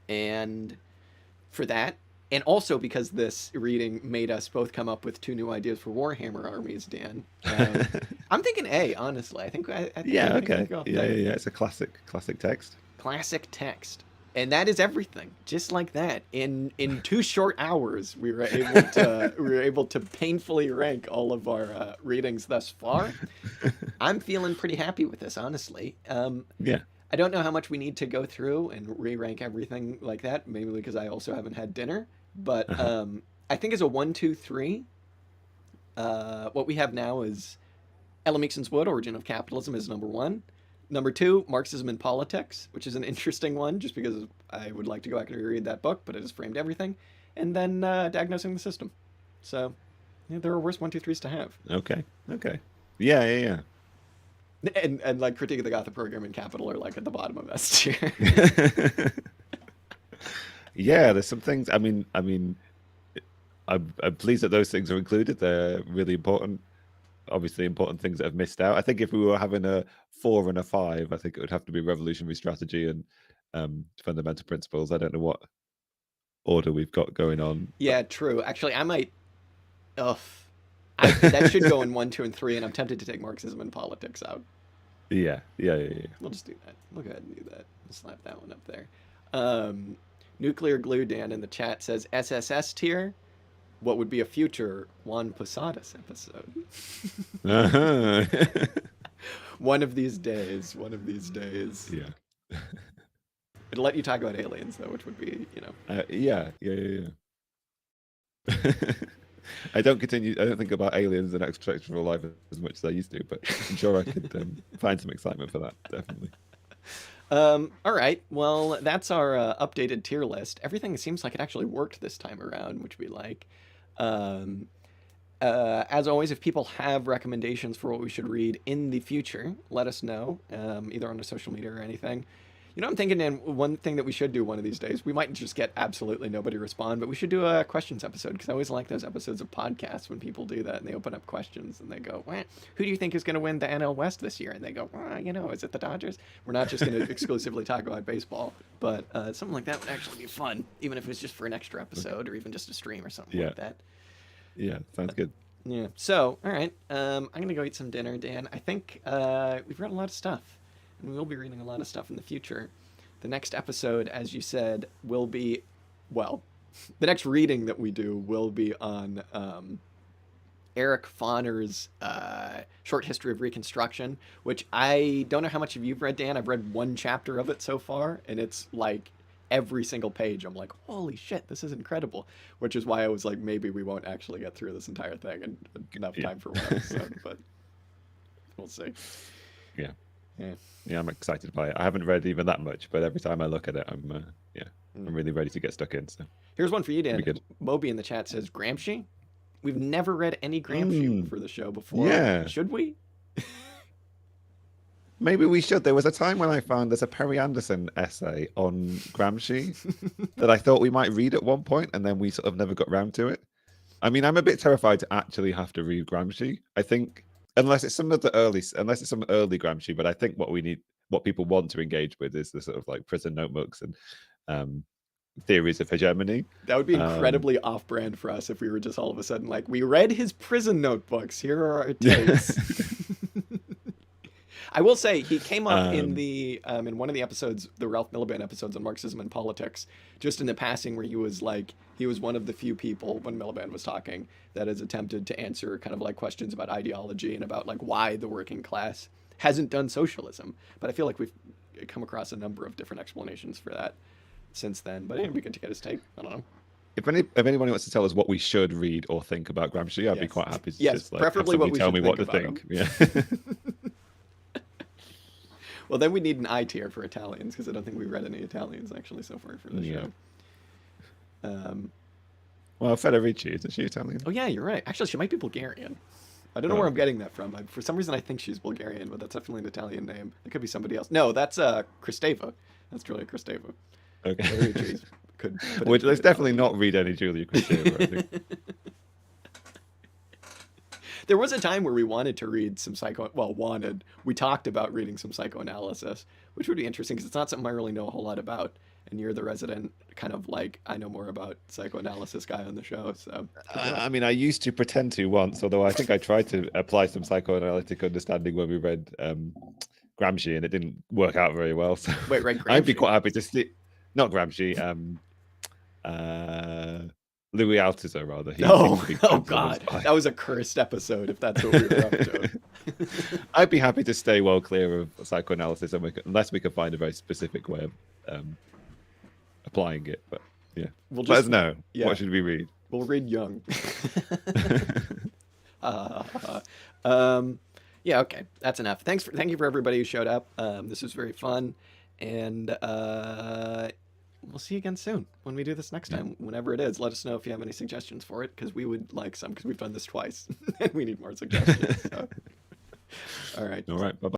and for that, and also because this reading made us both come up with two new ideas for Warhammer armies, Dan. I'm thinking A, honestly. I think Yeah, I'm okay. go Yeah. It's a classic text. classic text. And that is everything. Just like that, in 2 short hours, we were able to painfully rank all of our readings thus far. I'm feeling pretty happy with this, honestly. Yeah. I don't know how much we need to go through and re-rank everything like that, mainly because I also haven't had dinner. But I think as a 1, 2, 3, what we have now is Ella Meakson's Wood, Origin of Capitalism is number 1. Number 2, Marxism in Politics, which is an interesting one, just because I would like to go back and reread that book, but it has framed everything. And then Diagnosing the System. So there are worse 1, 2, 3s to have. Okay. Yeah. And like Critique of the Gothic Program and Capital are like at the bottom of S tier. Yeah, there's some things. I'm pleased that those things are included. They're really important. Obviously, important things that have missed out. I think if we were having a 4 and a 5, I think it would have to be revolutionary strategy and fundamental principles. I don't know what order we've got going on, but Yeah, true. Actually, I might. Ugh. That should go in 1, 2, and 3, and I'm tempted to take Marxism and politics out. yeah. We'll just do that. We'll go ahead and do that. We'll slap that one up there. Um, Nuclear Glue Dan in the chat says SSS tier. What would be a future Juan Posadas episode? Uh-huh. One of these days. One of these days. Yeah. It'll let you talk about aliens though, which would be, you know. Yeah. I don't think about aliens and extraterrestrial life as much as I used to, but I'm sure I could find some excitement for that, definitely. All right. Well, that's our updated tier list. Everything seems like it actually worked this time around, which we like. Um, as always, if people have recommendations for what we should read in the future, let us know, either on the social media or anything. You know, I'm thinking, Dan, one thing that we should do one of these days, we might just get absolutely nobody respond, but we should do a questions episode, because I always like those episodes of podcasts when people do that and they open up questions and they go, well, who do you think is going to win the NL West this year? And they go, well, you know, is it the Dodgers? We're not just going to exclusively talk about baseball, but something like that would actually be fun, even if it's just for an extra episode or even just a stream or something Yeah. like that. Yeah, sounds good. Yeah. So, all right. I'm going to go eat some dinner, Dan. I think we've read a lot of stuff, and we will be reading a lot of stuff in the future. The next episode, as you said, will be, well, the next reading that we do will be on Eric Foner's Short History of Reconstruction, which I don't know how much of you've read, Dan. I've read one chapter of it so far, and it's like every single page I'm like, holy shit, this is incredible, which is why I was like, maybe we won't actually get through this entire thing in enough time for one episode, but we'll see. Yeah. Yeah. Yeah, I'm excited by it. I haven't read even that much, but every time I look at it, I'm really ready to get stuck in. So Here's one for you, Dan. be good. Moby in the chat says Gramsci. We've never read any Gramsci for the show before. Yeah. Should we? Maybe we should. There was a time when I found there's a Perry Anderson essay on Gramsci that I thought we might read at one point, and then we sort of never got round to it. I mean, I'm a bit terrified to actually have to read Gramsci. I think unless it's some early Gramsci, but I think what people want to engage with is the sort of like prison notebooks and theories of hegemony. That would be incredibly off-brand for us if we were just all of a sudden like, we read his prison notebooks. Here are our takes. I will say he came up in the in one of the episodes, the Ralph Miliband episodes on Marxism and politics, just in the passing, where he was one of the few people when Miliband was talking that has attempted to answer kind of like questions about ideology and about like why the working class hasn't done socialism. But I feel like we've come across a number of different explanations for that since then. But it'd be good to get his take. I don't know. If anyone wants to tell us what we should read or think about Gramsci, I'd be quite happy to just like preferably have what we tell me should what to think think. Yeah. Well, then we need an I tier for Italians, because I don't think we've read any Italians actually so far for the show. Well, Federici, isn't she Italian? Oh yeah, you're right. Actually, she might be Bulgarian. I don't know where I'm getting that from. For some reason, I think she's Bulgarian, but that's definitely an Italian name. It could be somebody else. No, that's Kristeva. That's Julia Kristeva. Okay. Federici Let's definitely not read any Julia Kristeva, I think. There was a time where we wanted to read some we talked about reading some psychoanalysis, which would be interesting because it's not something I really know a whole lot about. And you're the resident kind of like, I know more about psychoanalysis guy on the show. So I mean, I used to pretend to once, although I think I tried to apply some psychoanalytic understanding when we read Gramsci, and it didn't work out very well. So wait, right? Gramsci? I'd be quite happy to see, not Gramsci, Louis Althusser, rather. Oh God, that was a cursed episode if that's what we were up to. I'd be happy to stay well clear of psychoanalysis unless we could find a very specific way of applying it. But yeah, let us know. Yeah. What should we read? We'll read Jung. Yeah, okay, that's enough. Thank you for everybody who showed up. This was very fun, and we'll see you again soon when we do this next time, whenever it is. Let us know if you have any suggestions for it, because we would like some, because we've done this twice and we need more suggestions. So. All right. Bye-bye.